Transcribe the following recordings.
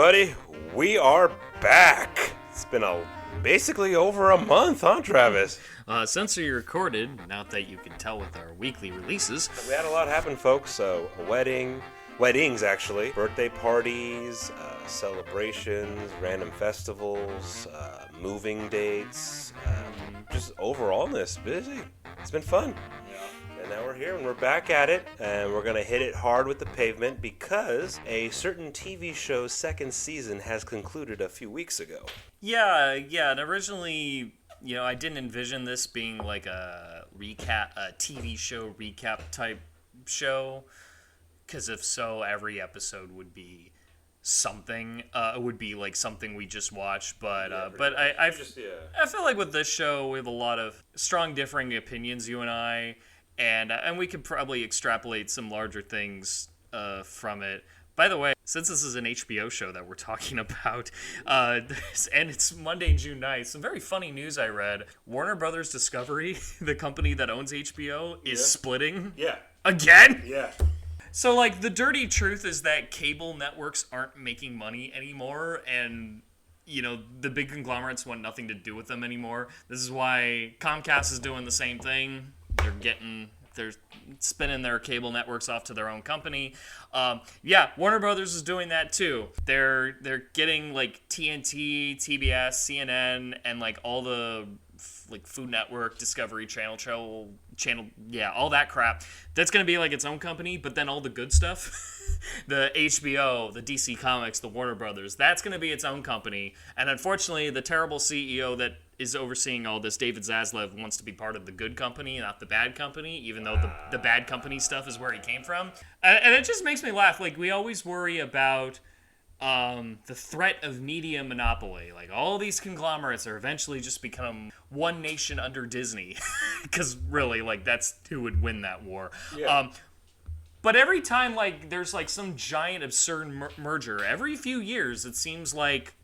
everybody. We are back. It's been basically over a month, huh, Travis? Since we recorded, not that you can tell with our weekly releases. We had a lot happen, folks. So, weddings, actually, birthday parties, celebrations, random festivals, moving dates, just overallness, busy. It's been fun. And now we're here and we're back at it, and we're going to hit it hard with the pavement because a certain TV show's second season has concluded a few weeks ago. Yeah, and originally, I didn't envision this being like a TV show recap type show, because if so, every episode would be something. It would be like something we just watched, but I feel like with this show, we have a lot of strong differing opinions, you and I. And we could probably extrapolate some larger things from it. By the way, since this is an HBO show that we're talking about, and it's Monday, June 9th, some very funny news I read. Warner Brothers Discovery, the company that owns HBO, is splitting. Yeah. Again? Yeah. So, the dirty truth is that cable networks aren't making money anymore, and the big conglomerates want nothing to do with them anymore. This is why Comcast is doing the same thing. They're spinning their cable networks off to their own company. Warner Brothers is doing that too. They're getting TNT, TBS, CNN, and all the Food Network, Discovery Channel, all that crap. That's gonna be its own company. But then all the good stuff, the HBO, the DC Comics, the Warner Brothers, that's gonna be its own company. And unfortunately, the terrible CEO that is overseeing all this, David Zaslav, wants to be part of the good company, not the bad company, even though the bad company stuff is where he came from. And it just makes me laugh. We always worry about the threat of media monopoly. All these conglomerates are eventually just become one nation under Disney. Because really, that's who would win that war. Yeah. But every time, there's, some giant absurd merger, every few years, it seems like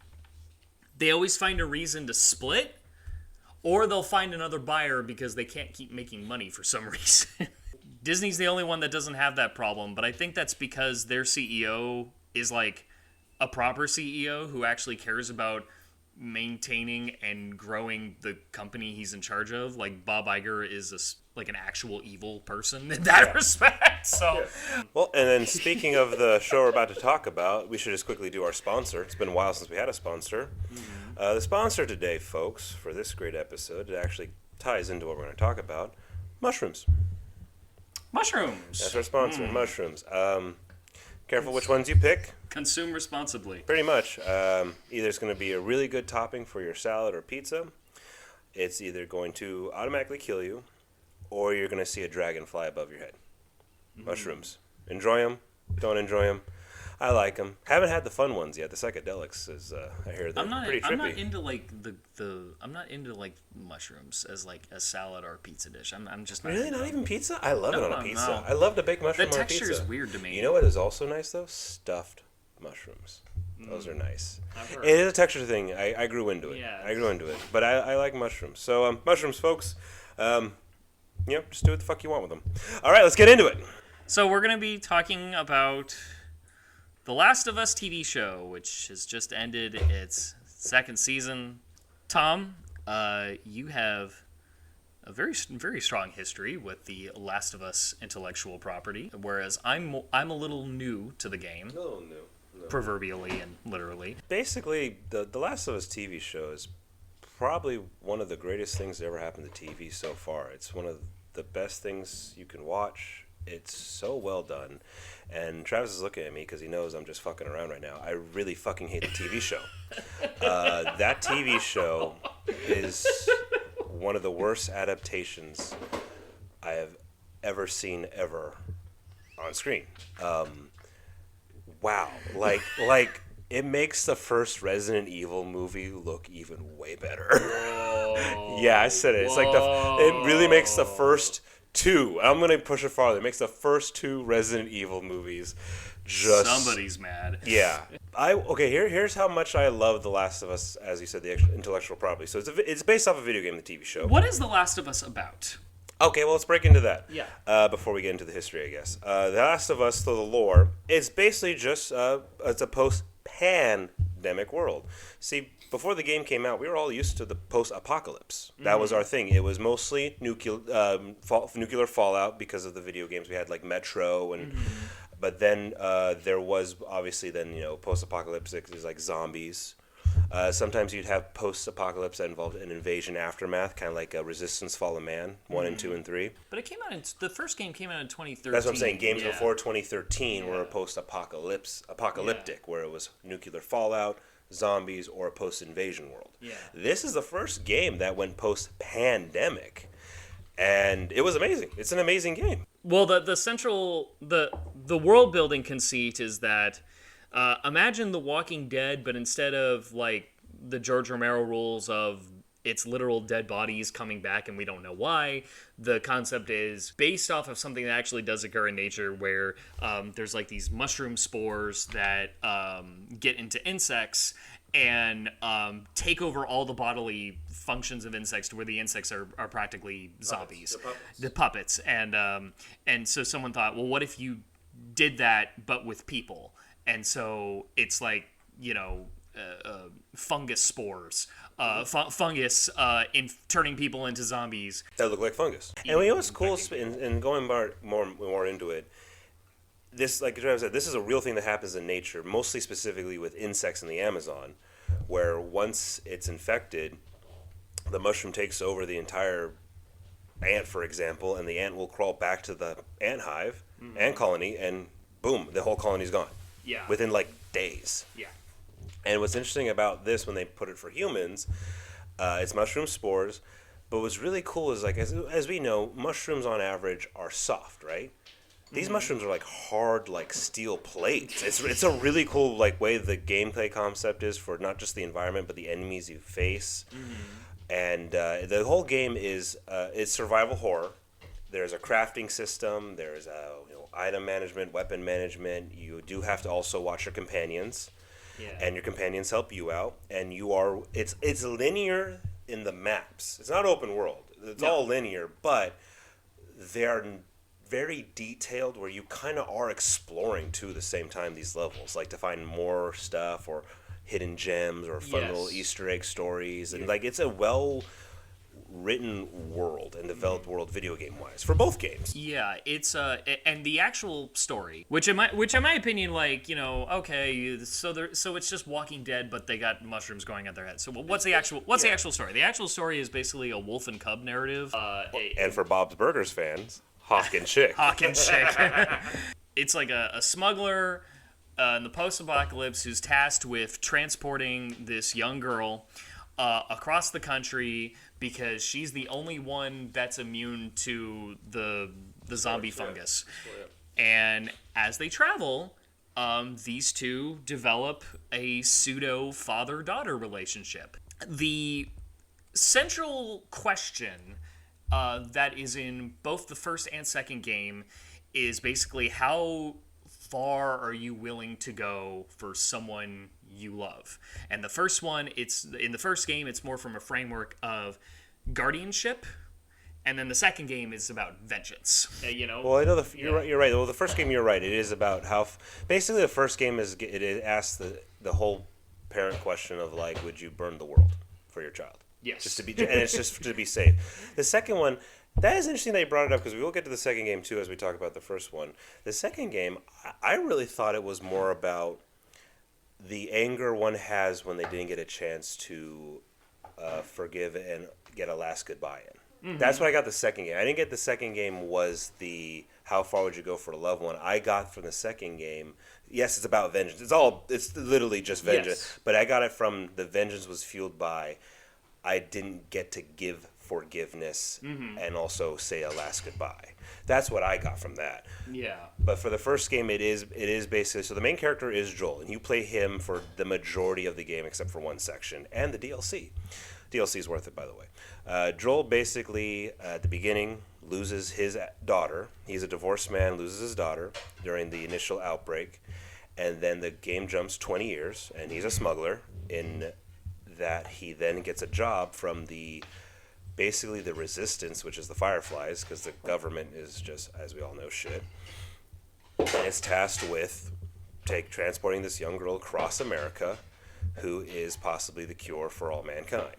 they always find a reason to split, or they'll find another buyer because they can't keep making money for some reason. Disney's the only one that doesn't have that problem, but I think that's because their CEO is a proper CEO who actually cares about maintaining and growing the company he's in charge of. Bob Iger is an actual evil person in that respect. So, Well, and then speaking of the show we're about to talk about, we should just quickly do our sponsor. It's been a while since we had a sponsor. Mm-hmm. The sponsor today, folks, for this great episode, it actually ties into what we're going to talk about: mushrooms. Mushrooms. That's our sponsor, mushrooms. Careful which ones you pick. Consume responsibly. Pretty much. Either it's going to be a really good topping for your salad or pizza. It's either going to automatically kill you, or you're going to see a dragon fly above your head. Mushrooms. Enjoy them. Don't enjoy them. I like them. Haven't had the fun ones yet. The psychedelics is, I hear they're pretty trippy. I'm not into I'm not into mushrooms as a salad or a pizza dish. I'm just not. Really, not even pizza? I love it on a pizza. No. I love to bake mushroom on a pizza. The texture is weird to me. You know what is also nice though? Stuffed mushrooms. Those are nice. It is a texture thing. I grew into it. Yeah, I grew into it. But I like mushrooms. So mushrooms, folks. Just do what the fuck you want with them. All right, let's get into it. So we're gonna be talking about The Last of Us TV show, which has just ended its second season. Tom, you have a very, very strong history with The Last of Us intellectual property, whereas I'm a little new to the game. A little new. No. Proverbially and literally. Basically, the Last of Us TV show is probably one of the greatest things that ever happened to TV so far. It's one of the best things you can watch. It's so well done. And Travis is looking at me because he knows I'm just fucking around right now. I really fucking hate the TV show. That TV show is one of the worst adaptations I have ever seen ever on screen. Wow. It makes the first Resident Evil movie look even way better. Yeah, I said it. It's it really makes the first two. I'm going to push it farther. It makes the first two Resident Evil movies just... Somebody's mad. Yeah. Here's how much I love The Last of Us, as you said, the intellectual property. So it's based off a video game, the TV show. What is The Last of Us about? Okay, well, let's break into that. Yeah. Before we get into the history, I guess. The Last of Us, the lore, it's basically just it's a post pandemic world. See, before the game came out, we were all used to the post-apocalypse. That was our thing. It was mostly nuclear fallout because of the video games we had, like Metro, and but then there was obviously then post-apocalyptic is like zombies. Sometimes you'd have post-apocalypse that involved an invasion aftermath, kind of like a Resistance: Fall of Man, 1 and 2 and 3. But it came out. The first game came out in 2013. That's what I'm saying. Games before 2013 were apocalyptic, where it was nuclear fallout, zombies, or a post-invasion world. Yeah. This is the first game that went post-pandemic, and it was amazing. It's an amazing game. Well, the central the world building conceit is that imagine The Walking Dead, but instead of like the George Romero rules of it's literal dead bodies coming back and we don't know why, the concept is based off of something that actually does occur in nature, where there's like these mushroom spores that get into insects and take over all the bodily functions of insects, to where the insects are practically zombies, the puppets. And so someone thought, well, what if you did that but with people? And so it's like, fungus spores, fungus in turning people into zombies that look like fungus. And what's cool, and going more into it, this, like Travis said, this is a real thing that happens in nature, mostly specifically with insects in the Amazon, where once it's infected, the mushroom takes over the entire ant, for example, and the ant will crawl back to the ant hive, ant colony, and boom, the whole colony's gone. Yeah. Within like days. Yeah. And what's interesting about this, when they put it for humans, it's mushroom spores. But what's really cool is, like, as we know, mushrooms on average are soft, right? These mushrooms are like hard, like steel plates. It's a really cool like way the gameplay concept is for not just the environment but the enemies you face. And the whole game is it's survival horror. There's a crafting system. There's item management, weapon management. You do have to also watch your companions, and your companions help you out. And it's linear in the maps. It's not open world. It's all linear, but they are very detailed, where you kind of are exploring too at the same time these levels, like to find more stuff or hidden gems or fun little Easter egg stories, and like it's a written world and developed world video game wise for both games. Yeah, it's and the actual story, which in my opinion, like, okay, so it's just Walking Dead, but they got mushrooms going at their head. So what's the actual story? The actual story is basically a wolf and cub narrative. And for Bob's Burgers fans, Hawk and Chick. Hawk and Chick. It's like a smuggler in the post-apocalypse who's tasked with transporting this young girl across the country, because she's the only one that's immune to the zombie fungus. And as they travel, these two develop a pseudo father-daughter relationship. The central question that is in both the first and second game is basically, how far are you willing to go for someone you love? And the first one, in the first game, it's more from a framework of guardianship, and then the second game is about vengeance. Well, I know you're right. Well, the first game, you're right. It is about how basically the first game it asks the whole parent question of, like, would you burn the world for your child? Yes. Just to be, and it's just to be safe. The second one, that is interesting that you brought it up, because we will get to the second game too as we talk about the first one. The second game, I really thought it was more about the anger one has when they didn't get a chance to forgive and get a last goodbye in. That's what I got the second game. I didn't get the second game was the how far would you go for a loved one. I got from the second game, yes, it's about vengeance. It's literally just vengeance. Yes. But I got it from the vengeance was fueled by I didn't get to give forgiveness and also say a last goodbye. That's what I got from that. Yeah. But for the first game, it is basically, so the main character is Joel, and you play him for the majority of the game except for one section and the DLC. DLC is worth it, by the way. Joel basically at the beginning loses his daughter. He's a divorced man, loses his daughter during the initial outbreak, and then the game jumps 20 years, and he's a smuggler in that he then gets a job from basically the resistance, which is the Fireflies, because the government is just, as we all know, shit. And it's tasked with transporting this young girl across America, who is possibly the cure for all mankind.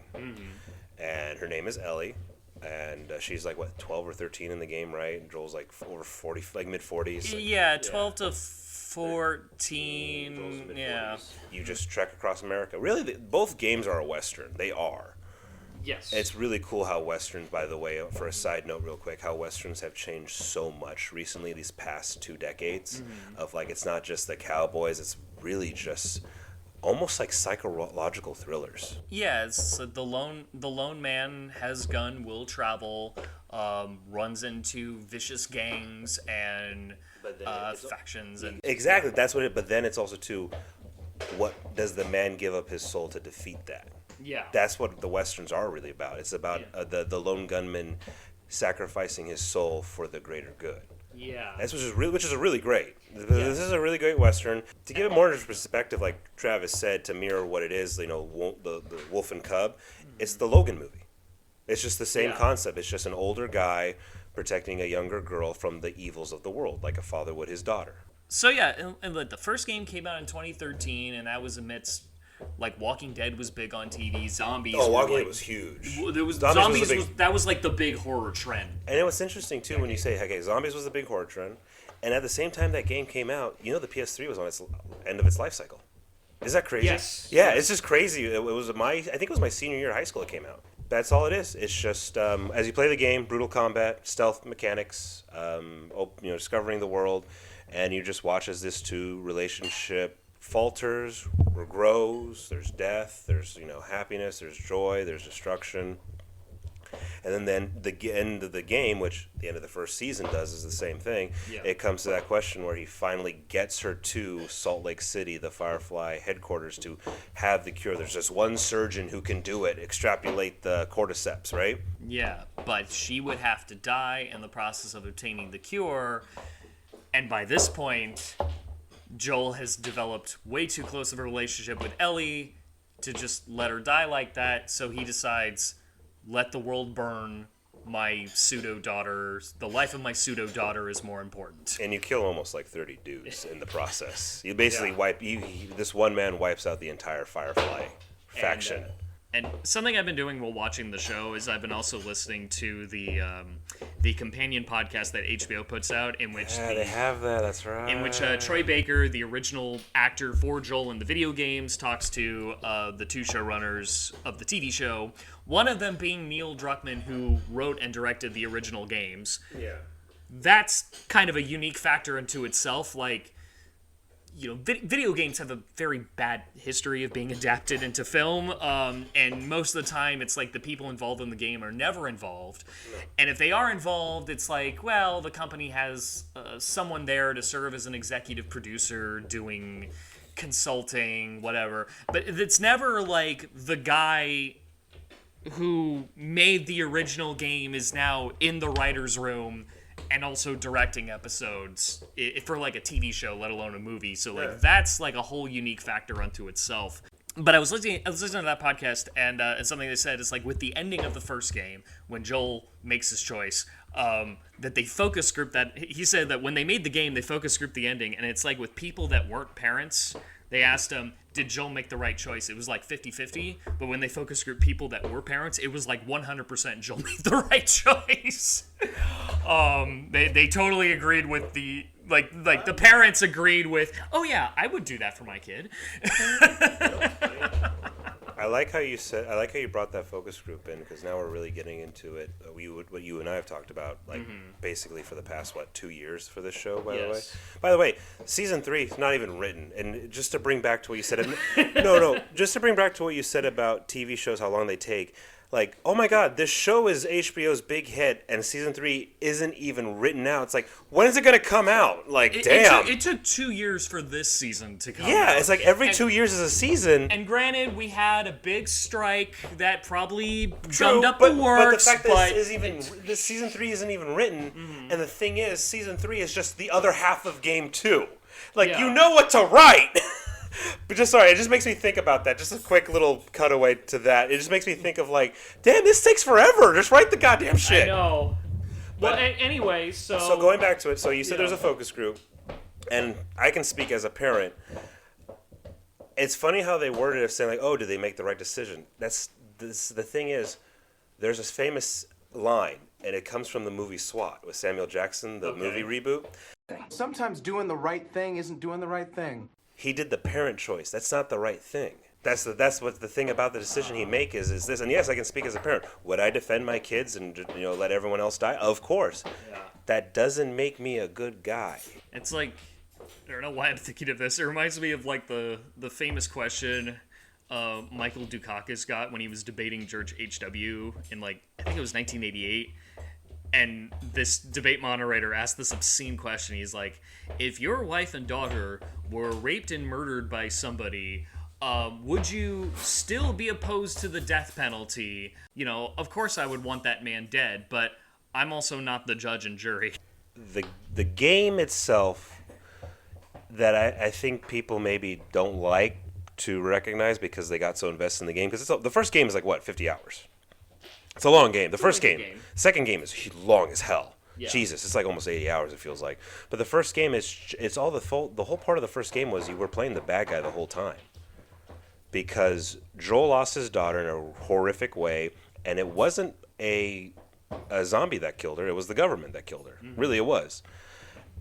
And her name is Ellie, and she's like 12 or 13 in the game, right? And Joel's like over 40, like mid 40s. Yeah, 12 to 14. Yeah. You just trek across America. Really, both games are a Western. They are. Yes. It's really cool how Westerns, by the way, for a side note real quick, how Westerns have changed so much recently, these past 2 decades, of like, it's not just the cowboys, it's really just almost like psychological thrillers. Yeah, it's the lone man has gun, will travel, runs into vicious gangs and factions. And Exactly, that's what it, but then it's also too, what does the man give up his soul to defeat that? Yeah. That's what the Westerns are really about. It's about the lone gunman sacrificing his soul for the greater good. Yeah. That's which is really great. This is a really great Western. To give it more perspective, like Travis said, to mirror what it is, the Wolf and Cub, it's the Logan movie. It's just the same concept. It's just an older guy protecting a younger girl from the evils of the world, like a father would his daughter. So yeah, and the first game came out in 2013, and that was amidst, like, Walking Dead was big on TV. Zombies. Oh, Walking Dead was huge. There was Zombies was that was like the big horror trend. And it was interesting too when you say, okay, Zombies was the big horror trend, and at the same time that game came out, the PS3 was on its end of its life cycle. Is that crazy? Yes. Yeah, it's just crazy. I think it was my senior year of high school it came out. That's all it is. It's just as you play the game, brutal combat, stealth mechanics, discovering the world, and you just watch as this relationship falters or grows. There's death, there's happiness, there's joy, there's destruction. And then the end of the game, which the end of the first season does, is the same thing. Yeah. It comes to that question where he finally gets her to Salt Lake City, the Firefly headquarters, to have the cure. There's just one surgeon who can do it, extrapolate the cordyceps, right? Yeah, but she would have to die in the process of obtaining the cure. And by this point, Joel has developed way too close of a relationship with Ellie to just let her die like that, so he decides, let the world burn. My pseudo-daughter, the life of my pseudo-daughter is more important. And you kill almost like 30 dudes in the process. You basically this one man wipes out the entire Firefly faction. And something I've been doing while watching the show is I've been also listening to the companion podcast that HBO puts out, in which they have that. That's right. In which Troy Baker, the original actor for Joel in the video games, talks to the 2 showrunners of the TV show. One of them being Neil Druckmann, who wrote and directed the original games. Yeah. That's kind of a unique factor unto itself. Like, video games have a very bad history of being adapted into film, and most of the time it's like the people involved in the game are never involved. No. And if they are involved, it's like, well, the company has someone there to serve as an executive producer doing consulting, whatever. But it's never like the guy who made the original game is now in the writer's room and also directing episodes for like a TV show, let alone a movie. So like that's like a whole unique factor unto itself. But I was listening to that podcast, and something they said is like with the ending of the first game, when Joel makes his choice, that they focus group that he said that when they made the game, they focus group the ending, and it's like with people that weren't parents, they asked him, did Joel make the right choice? It was like 50-50, but when they focus group people that were parents, it was like 100% Joel made the right choice. They totally agreed with the like the parents agreed with, oh yeah, I would do that for my kid. I like how you brought that focus group in, because now we're really getting into it. What you and I have talked about, like basically for the past 2 years for this show. By the way, season 3 is not even written. And just to bring back to what you said, just to bring back to what you said about TV shows, how long they take. Like, oh my God, this show is HBO's big hit, and season 3 isn't even written out. It's like, when is it going to come out? Like, damn. It took 2 years for this season to come out. Yeah, it's like every 2 years is a season. And granted, we had a big strike that probably gummed up the works. But the fact that this season 3 isn't even written, and the thing is, season 3 is just the other half of game 2. Like, you know what to write. But it just makes me think about that. Just a quick little cutaway to that. It just makes me think of like, damn, this takes forever. Just write the goddamn shit. I know. Well, anyway, so going back to it, so you said there's a focus group. And I can speak as a parent. It's funny how they worded it, saying like, "Oh, did they make the right decision?" The thing is, there's this famous line, and it comes from the movie S.W.A.T. with Samuel Jackson, the movie reboot. Sometimes doing the right thing isn't doing the right thing. He did the parent choice. That's not the right thing. That's what the thing about the decision he make is this. And yes, I can speak as a parent. Would I defend my kids and let everyone else die? Of course. Yeah. That doesn't make me a good guy. It's like, I don't know why I'm thinking of this. It reminds me of like the famous question Michael Dukakis got when he was debating George H.W. in like, I think it was 1988. And this debate moderator asked this obscene question. He's like, if your wife and daughter were raped and murdered by somebody, would you still be opposed to the death penalty? Of course I would want that man dead, but I'm also not the judge and jury. The game itself that I think people maybe don't like to recognize because they got so invested in the game. Because the first game is like, what, 50 hours? It's a long game. The first game. Second game is long as hell. Yeah. Jesus, it's like almost 80 hours, it feels like. But the first game it's all the whole part of the first game was you were playing the bad guy the whole time. Because Joel lost his daughter in a horrific way, and it wasn't a zombie that killed her, it was the government that killed her. Mm-hmm. Really, it was.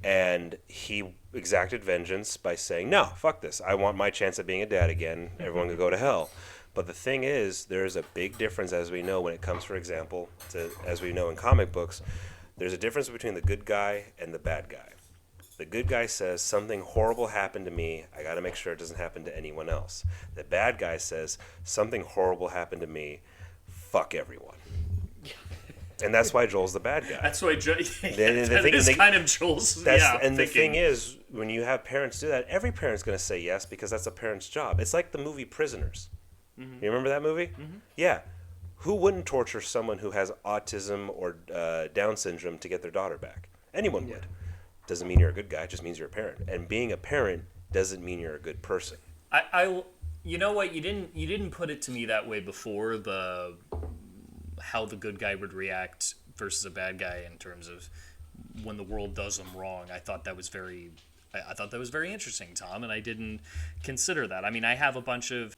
And he exacted vengeance by saying, no, fuck this. I want my chance at being a dad again. Everyone can go to hell. But the thing is, there's a big difference, as we know, when it comes, for example, as we know in comic books, there's a difference between the good guy and the bad guy. The good guy says, something horrible happened to me. I got to make sure it doesn't happen to anyone else. The bad guy says, something horrible happened to me. Fuck everyone. And that's why Joel's the bad guy. That's why kind of Joel's. The thing is, when you have parents do that, every parent's going to say yes because that's a parent's job. It's like the movie Prisoners. Mm-hmm. You remember that movie? Mm-hmm. Yeah. Who wouldn't torture someone who has autism or Down syndrome to get their daughter back? Anyone would. Doesn't mean you're a good guy. It just means you're a parent. And being a parent doesn't mean you're a good person. You know what? You didn't put it to me that way before, how the good guy would react versus a bad guy in terms of when the world does them wrong. I thought that was very interesting, Tom, and I didn't consider that. I mean, I have a bunch of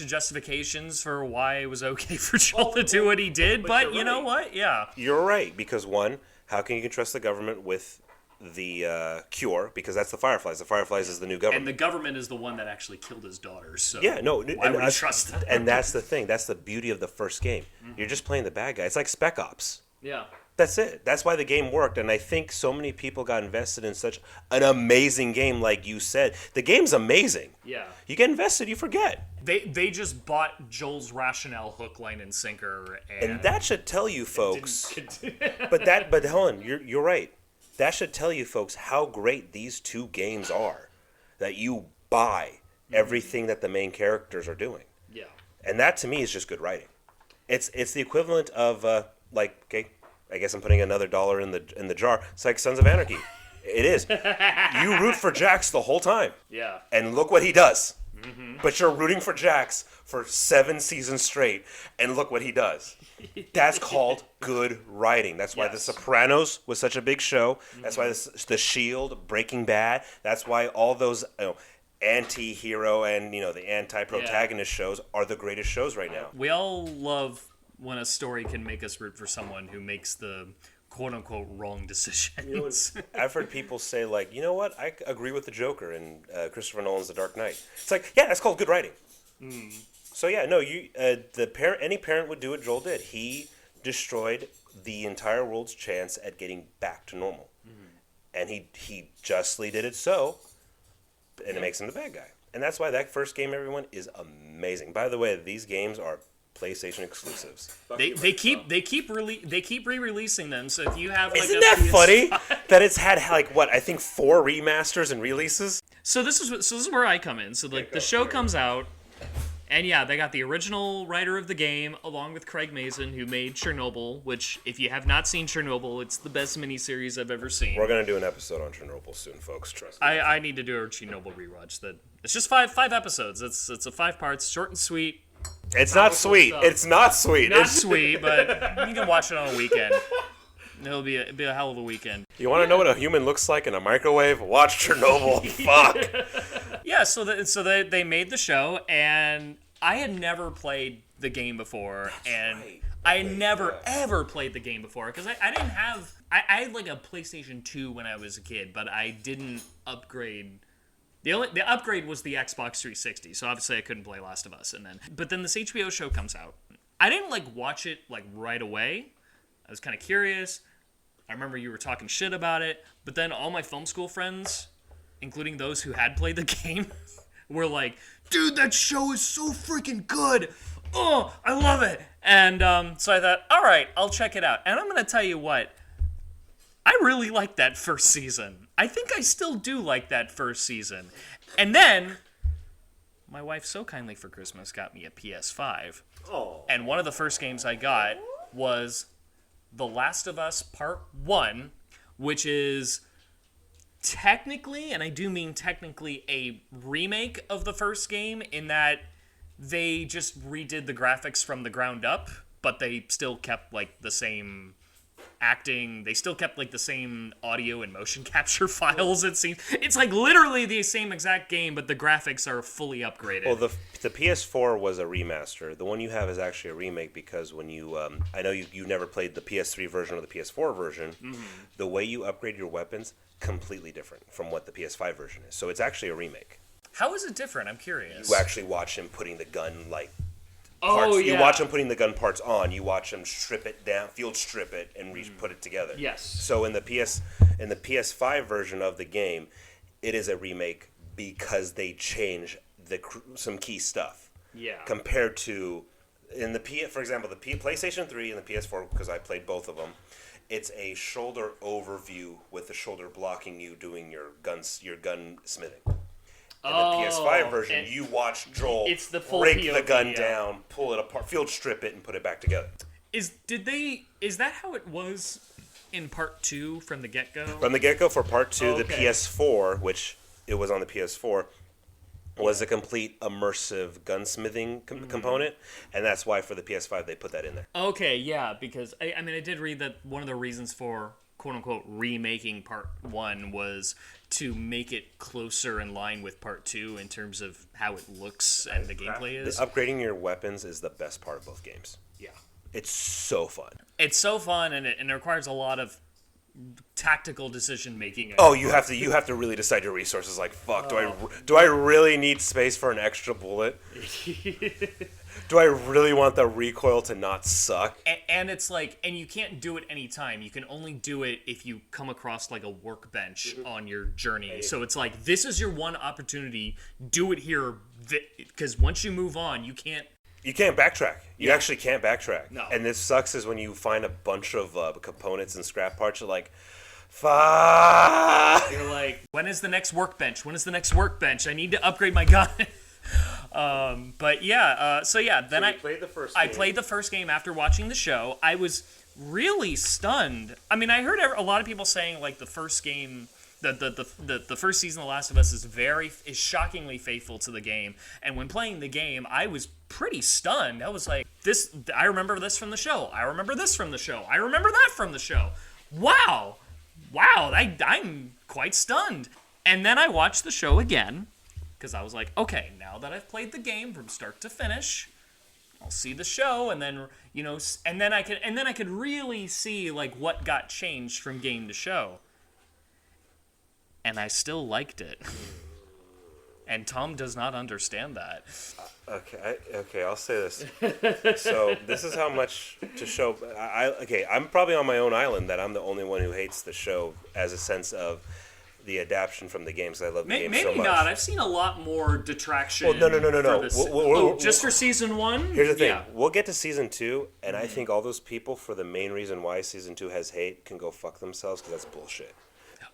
justifications for why it was okay for Joel to do what he did, but you know what? Yeah. You're right, because one, how can you trust the government with the cure? Because that's the Fireflies. The Fireflies is the new government. And the government is the one that actually killed his daughter, so why would you trust them? And that's the thing. That's the beauty of the first game. Mm-hmm. You're just playing the bad guy. It's like Spec Ops. Yeah. That's it. That's why the game worked, and I think so many people got invested in such an amazing game, like you said. The game's amazing. Yeah. You get invested, you forget. They just bought Joel's rationale hook, line, and sinker, and that should tell you, folks. but hold on, you're right. That should tell you, folks, how great these two games are. That you buy everything that the main characters are doing. Yeah. And that to me is just good writing. It's the equivalent of I guess I'm putting another dollar in the jar. It's like Sons of Anarchy. It is. You root for Jax the whole time. Yeah. And look what he does. Mm-hmm. But you're rooting for Jax for 7 seasons straight, and look what he does. That's called good writing. That's why The Sopranos was such a big show. Mm-hmm. That's why The Shield, Breaking Bad. That's why all those anti-hero and the anti-protagonist shows are the greatest shows right now. We all love when a story can make us root for someone who makes the quote-unquote wrong decisions. I've heard people say, like, you know what? I agree with the Joker in Christopher Nolan's The Dark Knight. It's like, yeah, that's called good writing. Mm. So, yeah, no, any parent would do what Joel did. He destroyed the entire world's chance at getting back to normal. Mm-hmm. And he justly did it and it makes him the bad guy. And that's why that first game, everyone, is amazing. By the way, these games are PlayStation exclusives. They keep re-releasing them. So if you have isn't that funny that it's had I think 4 remasters and releases. So this is where I come in. So the show comes out, and they got the original writer of the game along with Craig Mazin, who made Chernobyl. Which, if you have not seen Chernobyl, it's the best miniseries I've ever seen. We're gonna do an episode on Chernobyl soon, folks. Trust me. I need to do a Chernobyl rewatch. It's just five episodes. It's a 5 parts, short and sweet. It's not sweet. It's not sweet. Not sweet, but you can watch it on a weekend. It'll be a hell of a weekend. You want to know what a human looks like in a microwave? Watch Chernobyl. Fuck. Yeah, so they made the show, and I had never played the game before, and right. I had never ever played the game before because I didn't have I had like a PlayStation 2 when I was a kid, but I didn't upgrade. The upgrade was the Xbox 360, so obviously I couldn't play Last of Us. But then this HBO show comes out. I didn't like watch it like right away. I was kind of curious. I remember you were talking shit about it, but then all my film school friends, including those who had played the game, were like, "Dude, that show is so freaking good! Oh, I love it!" And so I thought, all right, I'll check it out. And I'm gonna tell you what. I really liked that first season. I think I still do like that first season. And then, my wife so kindly for Christmas got me a PS5. Oh. And one of the first games I got was The Last of Us Part 1, which is technically, and I do mean technically, a remake of the first game in that they just redid the graphics from the ground up, but they still kept like the same acting. They still kept like the same audio and motion capture files. It seems it's like literally the same exact game, but the graphics are fully upgraded. Well, the PS4 was a remaster. The one you have is actually a remake because when you, I know you never played the PS3 version or the PS4 version. Mm-hmm. The way you upgrade your weapons completely different from what the PS5 version is. So it's actually a remake. How is it different? I'm curious. You actually watch him putting the gun like. Oh, yeah. You watch him putting the gun parts on. You watch him strip it down, field strip it, and put it together. Yes. So in the PS5 version of the game, it is a remake because they change some key stuff. Yeah. Compared to for example, the PlayStation 3 and the PS4, because I played both of them, it's a shoulder overview with the shoulder blocking you doing your gun smithing. In the PS5 version, you watch Joel break the gun down, pull it apart, field strip it, and put it back together. Is that how it was in Part 2 from the get-go? From the get-go for Part 2, okay. The PS4, which it was on the PS4, was a complete immersive gunsmithing component, and that's why for the PS5 they put that in there. Okay, yeah, because I mean I did read that one of the reasons for quote-unquote remaking Part 1 was to make it closer in line with Part 2 in terms of how it looks and the gameplay is. Upgrading your weapons is the best part of both games. Yeah. It's so fun. It's so fun, and it requires a lot of tactical decision making. Oh, you have to really decide your resources. Like, fuck, do I really need space for an extra bullet? Do I really want the recoil to not suck? And it's like, and you can't do it anytime. You can only do it if you come across like a workbench on your journey. So it's like, this is your one opportunity. Do it here, because once you move on, you can't. You can't backtrack. You actually can't backtrack. No. And this sucks is when you find a bunch of components and scrap parts, you're like, fuck. You're like, when is the next workbench? When is the next workbench? I need to upgrade my gun. But yeah, then I played the first I game. played the first game after watching the show. I was really stunned. I mean, I heard a lot of people saying like the first game, the first season of The Last of Us is shockingly faithful to the game. And when playing the game, I was pretty stunned. I was like, I remember this from the show. I remember this from the show. I remember that from the show. Wow, I'm quite stunned. And then I watched the show again. Because I was like, okay, now that I've played the game from start to finish, I'll see the show, and then and then I could really see like what got changed from game to show, and I still liked it. And Tom does not understand that. Okay, I'll say this. So this is how much to show. I'm probably on my own island that I'm the only one who hates the show as a sense of the adaptation from the games. I love the game so much. Maybe not. I've seen a lot more detraction. Well, no. Just for season 1? Here's the thing. Yeah. We'll get to season 2, and I think all those people, for the main reason why season 2 has hate, can go fuck themselves, because that's bullshit.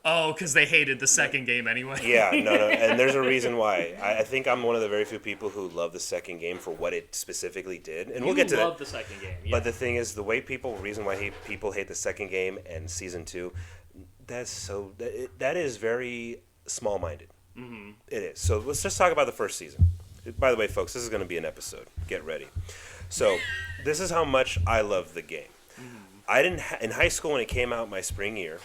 Oh, because they hated the second game anyway. Yeah, no. And there's a reason why. I think I'm one of the very few people who love the second game for what it specifically did. And we'll get to that. You love the second game, yeah. But the thing is, reason why people hate the second game and season 2, that is very small-minded. Mm-hmm. It is. So let's just talk about the first season. By the way, folks, this is going to be an episode. Get ready. So this is how much I love the game. I didn't in high school when it came out my spring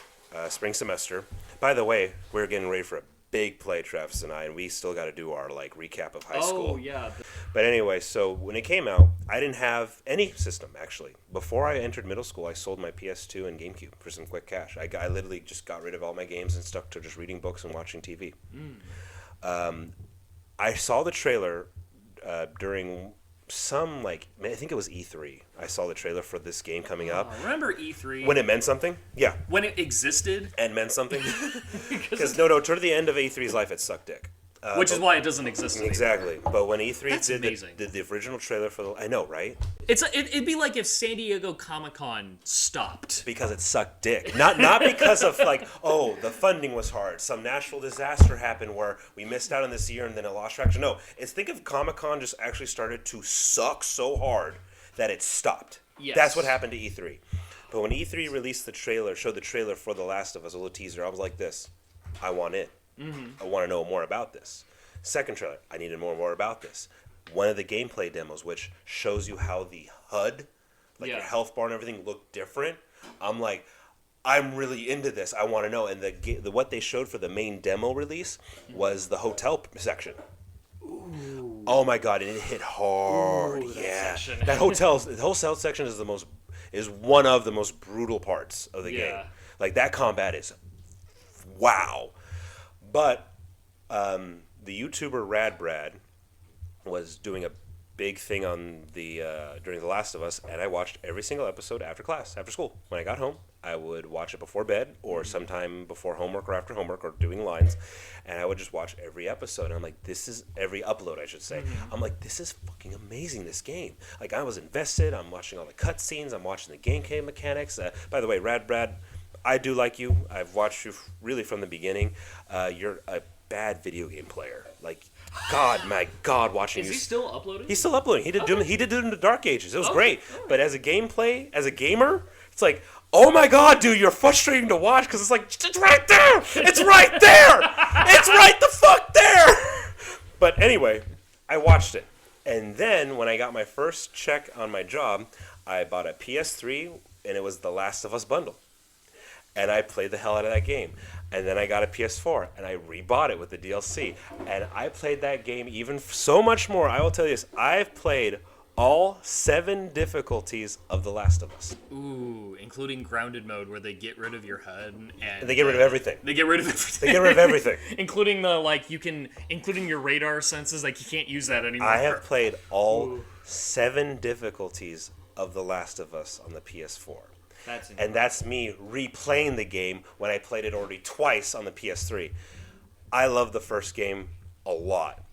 semester. By the way, we're getting ready for a big play, Travis and I, and we still got to do our like recap of high school. Oh yeah. But anyway, so when it came out, I didn't have any system actually. Before I entered middle school, I sold my PS2 and GameCube for some quick cash. I literally just got rid of all my games and stuck to just reading books and watching TV. I saw the trailer during some like I think it was E3. I saw the trailer for this game coming up. Remember E3? When it meant something? Yeah. When it existed? And meant something? Because no, toward the end of E3's life, it sucked dick. Which is why it doesn't exist anymore. Exactly. But when E3 That's did amazing. the original trailer for the... I know, right? It'd be like if San Diego Comic-Con stopped. Because it sucked dick. Not because of like, oh, the funding was hard. Some natural disaster happened where we missed out on this year and then it lost traction. No, it's think of Comic-Con just actually started to suck so hard that it stopped. Yes. That's what happened to E3. But when E3 released the trailer, showed the trailer for The Last of Us, a little teaser, I was like this. I want it. I want to know more about this. Second trailer, I needed more about this. One of the gameplay demos, which shows you how the HUD, like your health bar and everything, look different. I'm like, I'm really into this. I want to know. And the what they showed for the main demo release was the hotel section. Ooh. Oh my god, and it hit hard. Ooh, yeah, the whole section is one of the most brutal parts of the game. Like that combat is wow. But the YouTuber Rad Brad was doing a big thing on the during The Last of Us, and I watched every single episode after school. When I got home, I would watch it before bed or sometime before homework or after homework or doing lines, and I would just watch every episode. And I'm like, this is every upload, I should say. I'm like, this is fucking amazing, this game. Like, I was invested. I'm watching all the cutscenes. I'm watching the gameplay mechanics. By the way, Rad Brad, I do like you. I've watched you really from the beginning. You're a bad video game player. Like, my God, watching you. Is he still uploading? He's still uploading. He did Doom in the Dark Ages. It was great. Right. But as a gamer, it's like, oh my God, dude, you're frustrating to watch because it's like, it's right there. It's right there. It's right the fuck there. But anyway, I watched it. And then when I got my first check on my job, I bought a PS3 and it was the Last of Us bundle. And I played the hell out of that game. And then I got a PS4, and I rebought it with the DLC. And I played that game even so much more. I will tell you this. I've played all 7 difficulties of The Last of Us. Ooh, including grounded mode, where they get rid of your HUD. And they get rid of everything. They get rid of everything. They get rid of everything. Including including your radar senses. Like, you can't use that anymore. I have played all 7 difficulties of The Last of Us on the PS4. And that's me replaying the game when I played it already twice on the PS3. I love the first game a lot.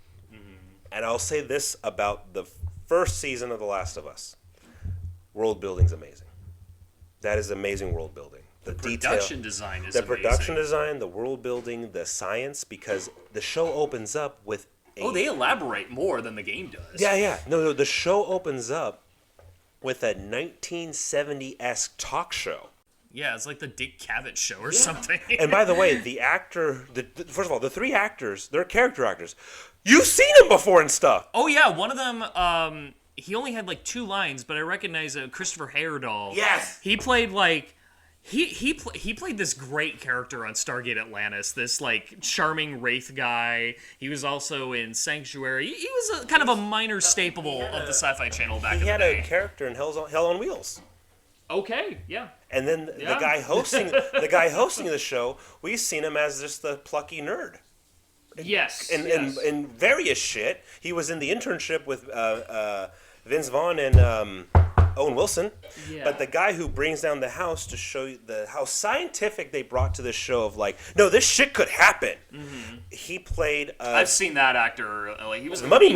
And I'll say this about the first season of The Last of Us. World building's amazing. That is amazing world building. The production design is amazing. The production design, the world building, the science, because the show opens up with they elaborate more than the game does. Yeah. No, the show opens up with a 1970-esque talk show. Yeah, it's like the Dick Cavett show or something. And by the way, the actor, first of all, the 3 actors, they're character actors. You've seen them before and stuff. Oh, yeah, one of them, he only had like 2 lines, but I recognize Christopher Heyerdahl. Yes! He played like... He played this great character on Stargate Atlantis, this like charming wraith guy. He was also in Sanctuary. He was kind of a minor staple of the Sci-Fi Channel back in the day. He had a character in Hell on Wheels. Okay, yeah. And then the guy hosting the show, we've seen him as just the plucky nerd. Yes. In various shit. He was in The Internship with Vince Vaughn and Owen Wilson, but the guy who brings down the house to show you how scientific they brought to this show of like, no, this shit could happen. He played. I've seen that actor. He was the Mummy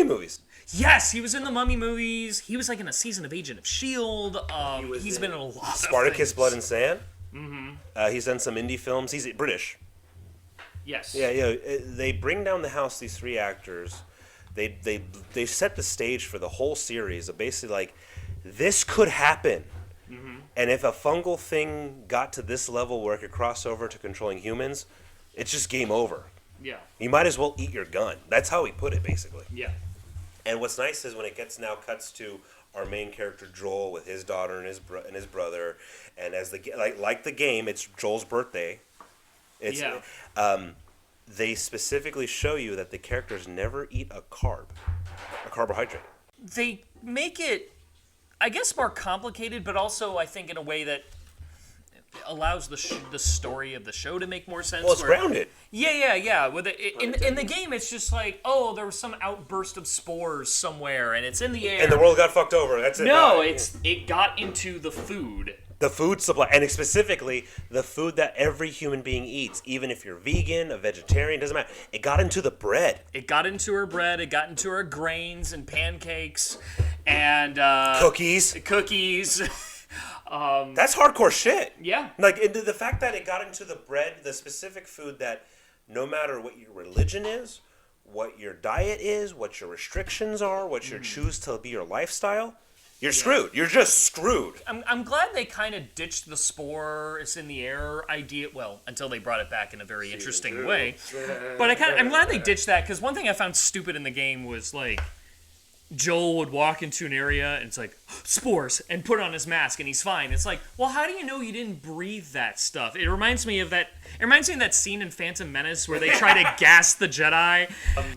movies. Yes, he was in the Mummy movies. He was like in a season of Agent of Shield. He's been in a lot. Spartacus, Blood and Sand. He's done some indie films. He's British. Yes. Yeah. They bring down the house. These 3 actors. They set the stage for the whole series of basically like, this could happen. And if a fungal thing got to this level where it could cross over to controlling humans, it's just game over. Yeah. You might as well eat your gun. That's how he put it, basically. Yeah. And what's nice is when it cuts to our main character Joel with his daughter and his brother, and as like the game, it's Joel's birthday. It's they specifically show you that the characters never eat a carbohydrate. They make it, I guess, more complicated, but also I think in a way that allows the story of the show to make more sense. Well, it's grounded. Yeah. With in the game, it's just like, oh, there was some outburst of spores somewhere, and it's in the air, and the world got fucked over. That's it. No, it got into the food. The food supply, and specifically the food that every human being eats, even if you're vegan, a vegetarian, doesn't matter. It got into the bread. It got into her bread. It got into her grains and pancakes and cookies. That's hardcore shit. Yeah. Like the fact that it got into the bread, the specific food that no matter what your religion is, what your diet is, what your restrictions are, what you choose to be your lifestyle, you're screwed. You're just screwed. I'm glad they kind of ditched the spore is in the air idea. Well, until they brought it back in a very interesting way. But I'm glad they ditched that, because one thing I found stupid in the game was like Joel would walk into an area and it's like spores and put on his mask and he's fine. It's like, well, how do you know you didn't breathe that stuff? It reminds me of that scene in Phantom Menace where they try to gas the Jedi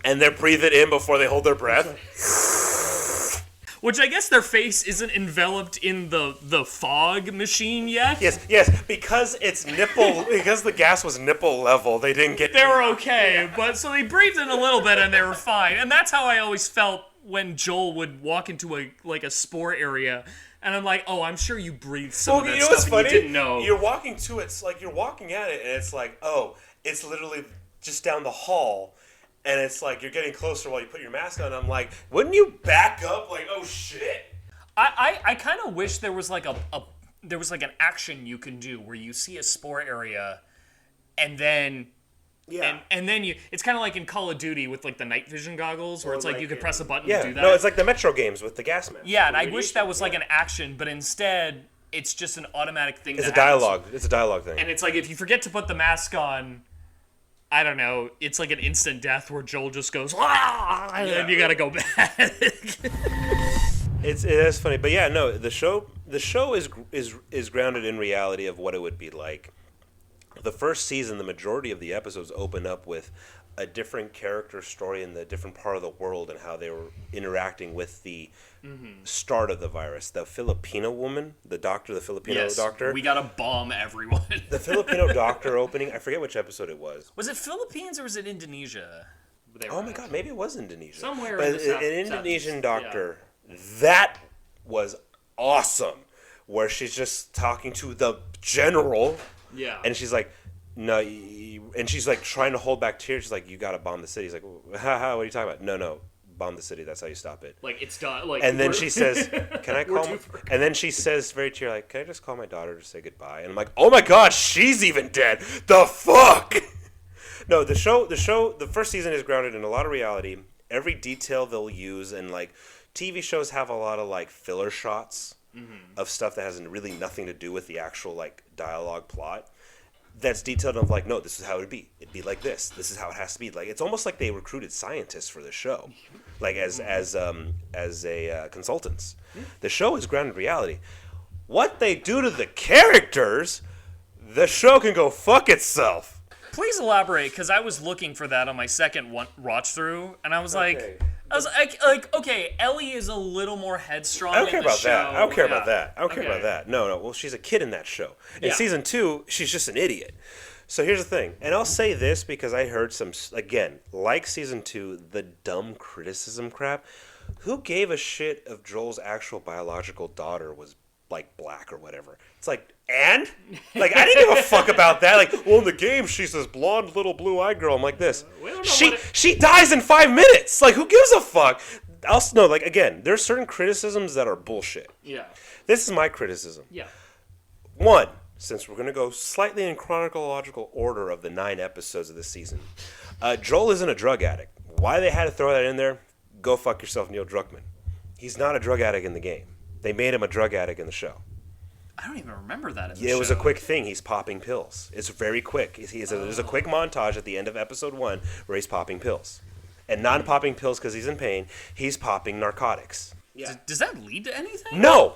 and they breathe it in before they hold their breath. Which I guess their face isn't enveloped in the fog machine yet. Yes, because because the gas was nipple level, they didn't get. They were okay, but so they breathed in a little bit and they were fine. And that's how I always felt when Joel would walk into a spore area, and I'm like, oh, I'm sure you breathed some of that stuff and you didn't know. You're walking to it, it's like you're walking at it, and it's like, oh, it's literally just down the hall. And it's like you're getting closer while you put your mask on. I'm like, wouldn't you back up? Like, oh shit. I kind of wish there was like an action you can do where you see a spore area, and then and then it's kind of like in Call of Duty with like the night vision goggles where it's like you could press a button to do that. No, it's like the Metro games with the gas mask. Yeah, and I wish that was like an action, but instead it's just an automatic thing. It's a dialogue. It's a dialogue thing. And it's like if you forget to put the mask on, I don't know, it's like an instant death where Joel just goes, and then you gotta go back. It is funny, but yeah, no, the show is grounded in reality of what it would be like. The first season, the majority of the episodes open up with a different character story in the different part of the world and how they were interacting with the start of the virus. The Filipino woman, the Filipino doctor. We gotta bomb everyone. The Filipino doctor opening, I forget which episode it was. Was it Philippines or was it Indonesia? Oh my god, maybe it was Indonesia. Somewhere but in the south, an Indonesian doctor, that was awesome. Where she's just talking to the general. Yeah. And she's like, no, and she's like trying to hold back tears. She's like, you gotta bomb the city. He's like, haha, what are you talking about? No, bomb the city. That's how you stop it. Like, it's done. Like, and then she says, can I call and then she says very tear like, can I just call my daughter to say goodbye? And I'm like, oh my god, she's even dead. The fuck? No, the first season is grounded in a lot of reality. Every detail they'll use, and like TV shows have a lot of like filler shots of stuff that has really nothing to do with the actual like dialogue plot. That's detailed of like, no, this is how it'd be. It'd be like this. This is how it has to be. Like, it's almost like they recruited scientists for the show, like as consultants. The show is grounded in reality. What they do to the characters, the show can go fuck itself. Please elaborate, because I was looking for that on my second watch through, and I was like, okay, Ellie is a little more headstrong. I don't care about show. that. I don't care about that. I don't care about that. No. Well, she's a kid in that show. In season 2, she's just an idiot. So here's the thing, and I'll say this because I heard some, again, like season 2, the dumb criticism crap. Who gave a shit if Joel's actual biological daughter was like black or whatever? It's like, and? Like, I didn't give a fuck about that. Like, well, in the game, she's this blonde little blue-eyed girl. I'm like this. She dies in 5 minutes. Like, who gives a fuck? No, like, again, there's certain criticisms that are bullshit. Yeah. This is my criticism. Yeah. 1, since we're going to go slightly in chronological order of the 9 episodes of this season, Joel isn't a drug addict. Why they had to throw that in there? Go fuck yourself, Neil Druckmann. He's not a drug addict in the game. They made him a drug addict in the show. I don't even remember that in the show. It was a quick thing. He's popping pills. It's very quick. There's a quick montage at the end of episode 1 where he's popping pills. And not popping pills because he's in pain. He's popping narcotics. Yeah. Does that lead to anything? No,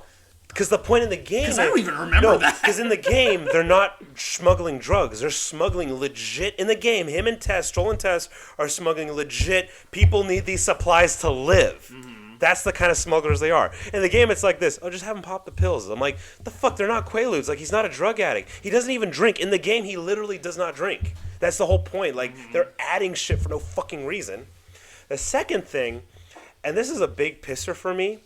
because the point in the game. Because I don't even remember that. Because in the game, they're not smuggling drugs. They're smuggling legit. In the game, him and Tess, Joel and Tess, are smuggling legit. People need these supplies to live. Mm-hmm. That's the kind of smugglers they are. In the game, it's like this. Oh, just have him pop the pills. I'm like, the fuck? They're not Quaaludes. Like, he's not a drug addict. He doesn't even drink. In the game, he literally does not drink. That's the whole point. Like, they're adding shit for no fucking reason. The second thing, and this is a big pisser for me.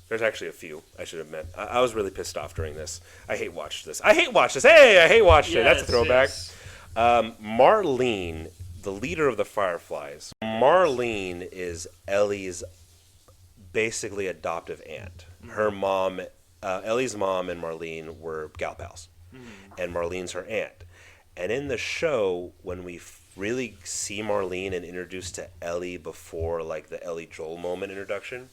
There's actually a few, I should admit. I was really pissed off during this. I hate watched this. Hey, I hate watched it. That's a throwback. Yes. Marlene, the leader of the Fireflies. Marlene is Ellie's basically adoptive aunt. Her mom, Ellie's mom and Marlene were gal pals. And Marlene's her aunt. And in the show, when we really see Marlene and introduced to Ellie before like the Ellie Joel moment introduction,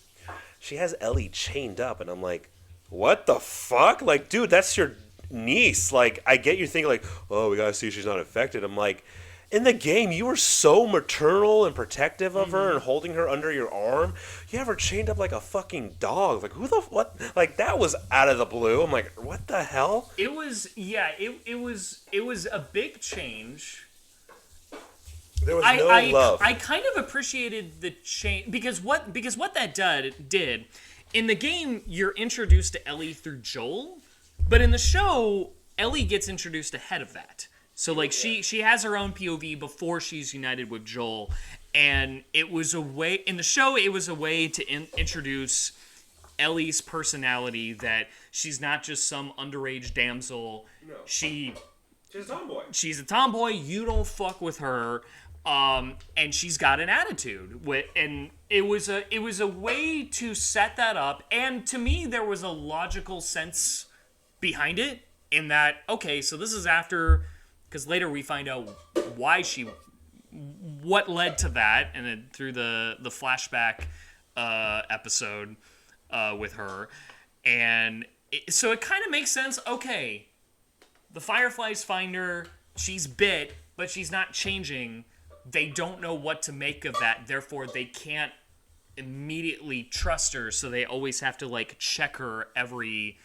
she has Ellie chained up, and I'm like, what the fuck? Like, dude, that's your niece. Like, I get you thinking like, oh, we gotta see she's not infected. I'm like, in the game, you were so maternal and protective of her and holding her under your arm. You have her chained up like a fucking dog. Like, who the what? Like, that was out of the blue. I'm like, what the hell? It was a big change. There was no love. I kind of appreciated the change because what that did in the game, you're introduced to Ellie through Joel, but in the show, Ellie gets introduced ahead of that. So like she has her own POV before she's united with Joel, and it was a way in the show. It was a way to introduce Ellie's personality, that she's not just some underage damsel. No. She's a tomboy. She's a tomboy. You don't fuck with her. And she's got an attitude. And it was a way to set that up. And to me, there was a logical sense behind it. In that, okay, so this is after, because later we find out what led to that, and then through the flashback episode with her, and so it kind of makes sense. Okay, the Fireflies find her, she's bit, but she's not changing. They don't know what to make of that, therefore they can't immediately trust her, so they always have to like check her every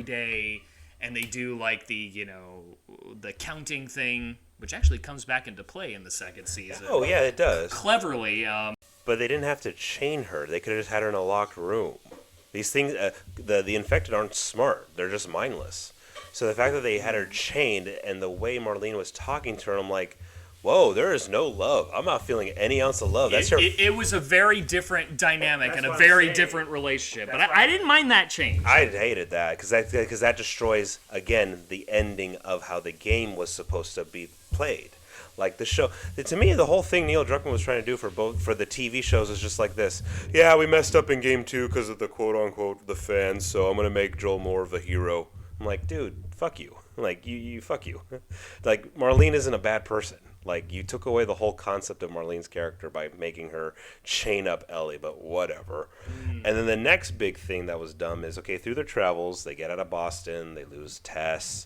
day, and they do like the counting thing, which actually comes back into play in the second season. Oh yeah, it does. Cleverly. But they didn't have to chain her. They could have just had her in a locked room. These things, the infected aren't smart. They're just mindless. So the fact that they had her chained and the way Marlene was talking to her, I'm like, whoa, there is no love. I'm not feeling any ounce of love. It was a very different dynamic and a very different relationship. But I didn't mind that change. I hated that because that destroys, again, the ending of how the game was supposed to be played. Like the show, to me, the whole thing Neil Druckmann was trying to do for the TV shows is just like this. Yeah, we messed up in game 2 because of the quote unquote the fans, so I'm gonna make Joel more of a hero. I'm like, dude, fuck you. Like you fuck you. Like Marlene isn't a bad person. Like you took away the whole concept of Marlene's character by making her chain up Ellie, but whatever. And then the next big thing that was dumb is, okay, through their travels, they get out of Boston, they lose Tess.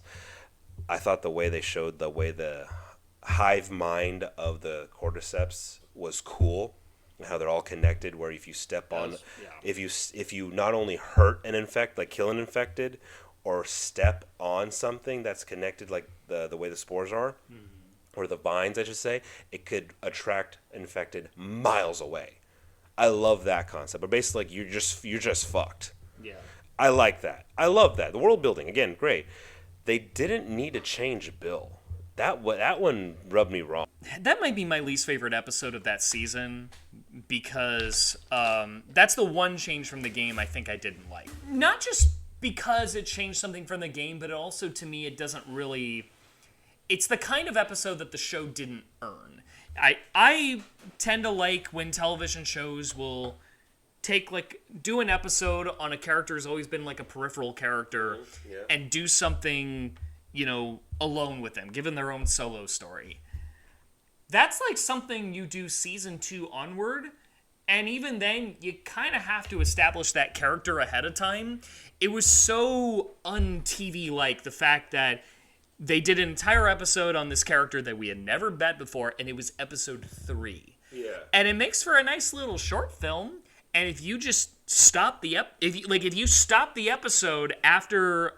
I thought the way they showed the hive mind of the cordyceps was cool, how they're all connected, where if you step on, if you not only hurt an kill an infected, or step on something that's connected, like the way the spores are, or the vines, I should say, it could attract infected miles away. I love that concept. But basically, like, you're just fucked. Yeah. I like that. I love that. The world building, again, great. They didn't need to change Bill. That one rubbed me wrong. That might be my least favorite episode of that season, because that's the one change from the game I think I didn't like. Not just because it changed something from the game, but also, to me, it doesn't really... It's the kind of episode that the show didn't earn. I tend to like when television shows will do an episode on a character who's always been like a peripheral character, and do something, alone with them, given their own solo story. That's like something you do season 2 onward, and even then, you kind of have to establish that character ahead of time. It was so un-TV-like, the fact that they did an entire episode on this character that we had never met before, and it was episode 3. Yeah. And it makes for a nice little short film, And if you just stop the if you stop the episode after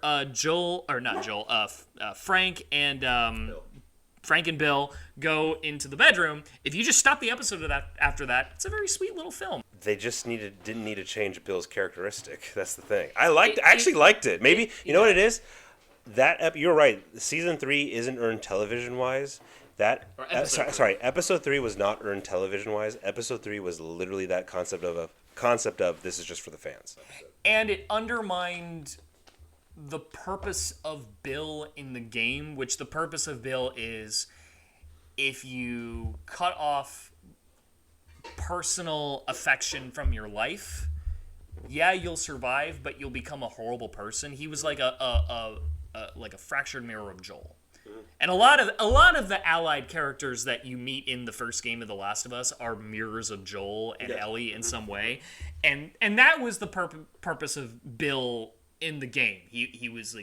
Frank and Frank and Bill go into the bedroom, if you just stop the episode of that after that, it's a very sweet little film. They just didn't need to change Bill's characteristic. That's the thing. I actually liked it. Maybe you know what it is. You're right. Season 3 isn't earned television wise. Episode 3 was not earned television wise. Episode 3 was literally that concept of this is just for the fans. And it undermined the purpose of Bill in the game, which the purpose of Bill is if you cut off personal affection from your life, yeah, you'll survive, but you'll become a horrible person. He was like a fractured mirror of Joel. And a lot of the allied characters that you meet in the first game of The Last of Us are mirrors of Joel and Ellie in some way, and that was the purpose of Bill in the game. He was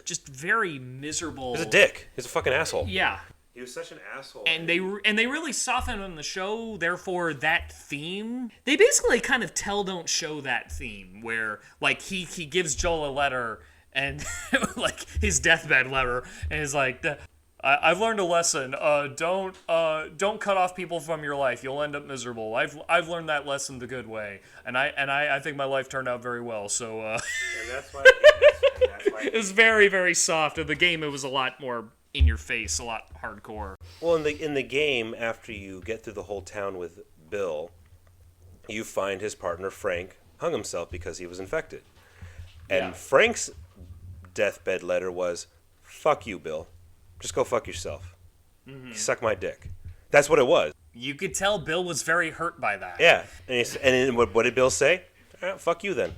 just very miserable. He's a dick. He's a fucking asshole. Yeah. He was such an asshole. And they really softened him in the show. Therefore, that theme, they basically kind of don't show that theme where like he gives Joel a letter. And like his deathbed letter, and he's like, "I've learned a lesson. Don't cut off people from your life. You'll end up miserable. I've learned that lesson the good way, and I think my life turned out very well. So and that's why it was very, very soft. In the game, it was a lot more in your face, a lot hardcore. Well, in the game, after you get through the whole town with Bill, you find his partner Frank hung himself because he was infected, and Frank's deathbed letter was, "Fuck you, Bill. Just go fuck yourself. Suck my dick." That's what it was. You could tell Bill was very hurt by that. Yeah, and what did Bill say? Fuck you then.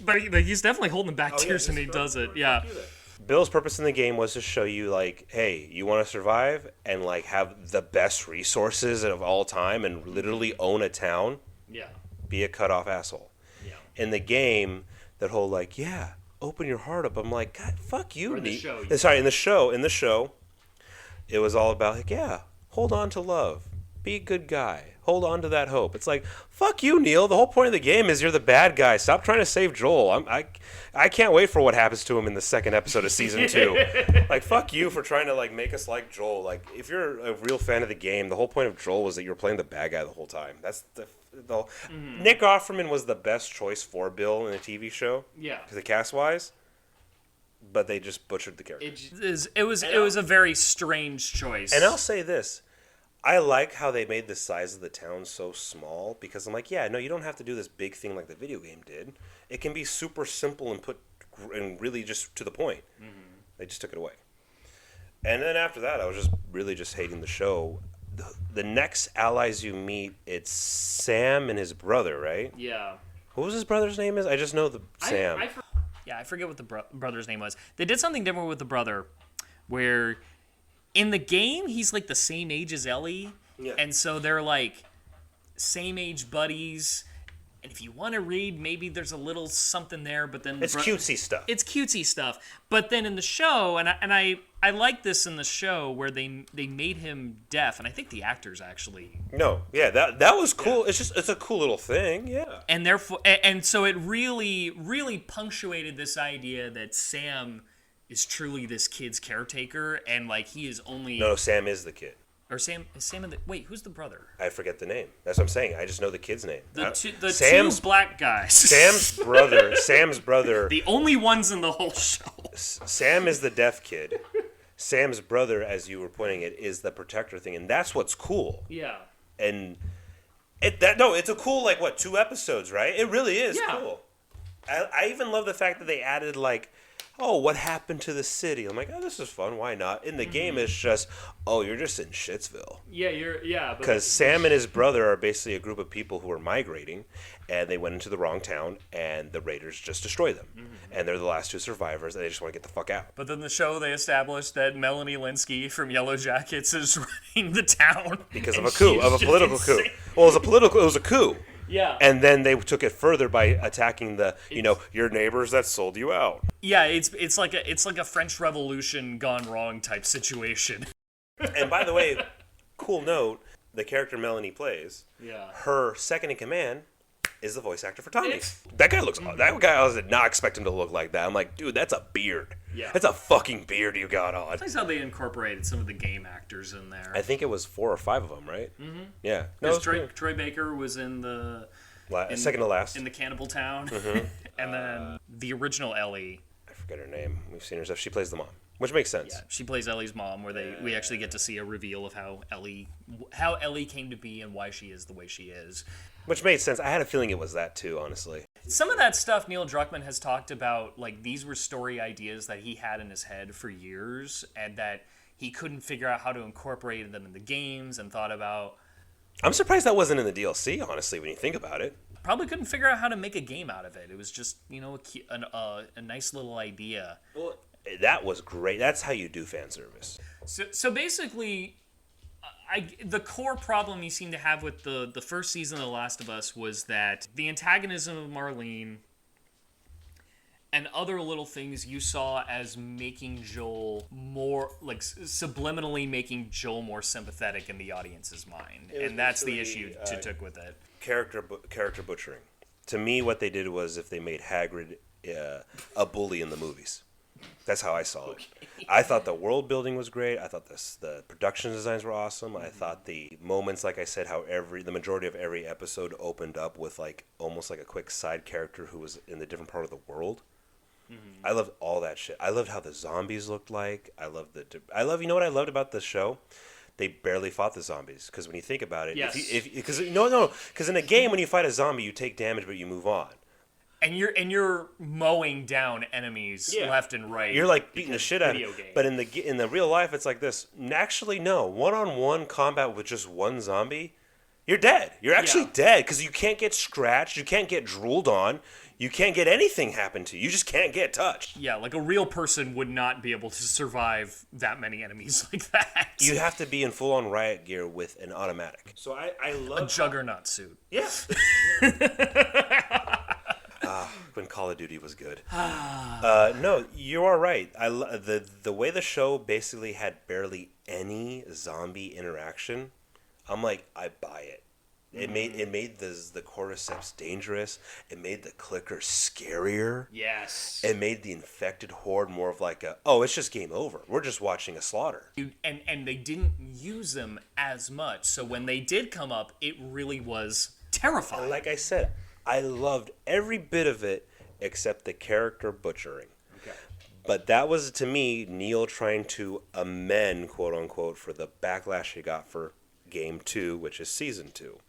But he's definitely holding back tears when he does it. Yeah. Bill's purpose in the game was to show you, like, hey, you want to survive and like have the best resources of all time and literally own a town? Yeah. Be a cut-off asshole. Yeah. In the game, that whole like, yeah, open your heart up. I'm like, God, fuck you. In the show. Sorry, in the show, it was all about like, yeah, hold on to love. Be a good guy. Hold on to that hope. It's like, fuck you, Neil. The whole point of the game is you're the bad guy. Stop trying to save Joel. I can't wait for what happens to him in the second episode of season 2. Like, fuck you for trying to like make us like Joel. Like, if you're a real fan of the game, the whole point of Joel was that you were playing the bad guy the whole time. That's the Nick Offerman was the best choice for Bill in a TV show. Yeah. The cast wise. But they just butchered the character. It was a very strange choice. And I'll say this. I like how they made the size of the town so small because I'm like, yeah, no, you don't have to do this big thing like the video game did. It can be super simple and really just to the point. Mm-hmm. They just took it away. And then after that, I was just really just hating the show. The next allies you meet, it's Sam and his brother, right? Yeah. What was his brother's name? I just know Sam. I forget what the brother's name was. They did something different with the brother where in the game, he's like the same age as Ellie. Yeah. And so they're like same age buddies. And if you want to read, maybe there's a little something there, but then it's cutesy stuff. It's cutesy stuff. But then in the show, and I like this in the show where they made him deaf, and I think the actors actually. No, yeah, that was cool. Yeah. It's a cool little thing, yeah. And therefore, and so it really punctuated this idea that Sam is truly this kid's caretaker, and like he is only. No, Sam is the kid. Or Sam in the wait, who's the brother? I forget the name. That's what I'm saying. I just know the kid's name. The two black guys. Sam's brother. The only ones in the whole show. Sam is the deaf kid. Sam's brother, as you were pointing it, is the protector thing, and that's what's cool. Yeah. And it's a cool 2 episodes, right? It really is cool. I even love the fact that they added what happened to the city? I'm like, oh, this is fun. Why not? In the game, it's just, you're just in Shitsville. Yeah, because Sam and his brother are basically a group of people who are migrating, and they went into the wrong town, and the raiders just destroy them. Mm-hmm. And they're the last 2 survivors, and they just want to get the fuck out. But then the show, they established that Melanie Linsky from Yellow Jackets is running the town. Because of a political coup. Well, it was a coup. Yeah. And then they took it further by attacking your neighbors that sold you out. Yeah, it's like a French Revolution gone wrong type situation. And by the way, cool note, the character Melanie plays, her second in command is the voice actor for Tommy. That guy looks. That guy, I did not expect him to look like that. I'm like, dude, that's a beard. Yeah. That's a fucking beard you got on. That's how they incorporated some of the game actors in there. I think it was 4 or 5 of them, right? Mm-hmm. Yeah. No, Troy Baker was in the second to last in the Cannibal Town, and then the original Ellie. I forget her name. We've seen her stuff. She plays the mom, which makes sense. Yeah, she plays Ellie's mom, where we actually get to see a reveal of how Ellie came to be and why she is the way she is. Which made sense. I had a feeling it was that too, honestly. Some of that stuff Neil Druckmann has talked about, like these were story ideas that he had in his head for years, and that he couldn't figure out how to incorporate them in the games, and thought about. I'm surprised that wasn't in the DLC, honestly, when you think about it. Probably couldn't figure out how to make a game out of it. It was just, a nice little idea. Well, that was great. That's how you do fan service. So basically, the core problem you seem to have with the first season of The Last of Us was that the antagonism of Marlene and other little things you saw as making Joel more, like, subliminally making Joel more sympathetic in the audience's mind. And that's the issue you took with it. Character butchering. To me, what they did was if they made Hagrid a bully in the movies. That's how I saw it. I thought the world building was great. I thought the production designs were awesome. I thought the moments, like I said, how the majority of every episode opened up with like almost like a quick side character who was in a different part of the world. Mm-hmm. I loved all that shit. I loved how the zombies looked like. You know what I loved about the show? They barely fought the zombies, because when you think about it, yes. because in a game when you fight a zombie, you take damage but you move on. And you're mowing down enemies left and right. You're like beating the shit out of them. But in the real life, it's like this. Actually, no. One-on-one combat with just one zombie, you're dead. You're actually dead, because you can't get scratched. You can't get drooled on. You can't get anything happen to you. You just can't get touched. Yeah, like a real person would not be able to survive that many enemies like that. You have to be in full-on riot gear with an automatic. So I love a juggernaut suit. Yeah. When Call of Duty was good. No, you are right. The way the show basically had barely any zombie interaction. I'm like, I buy it. It made the cordyceps dangerous. It made the clickers scarier. Yes. It made the infected horde more of like it's just game over. We're just watching a slaughter. And they didn't use them as much. So when they did come up, it really was terrifying. And like I said, I loved every bit of it except the character butchering. Okay. But that was, to me, Neil trying to amend, quote unquote, for the backlash he got for Game 2, which is Season 2.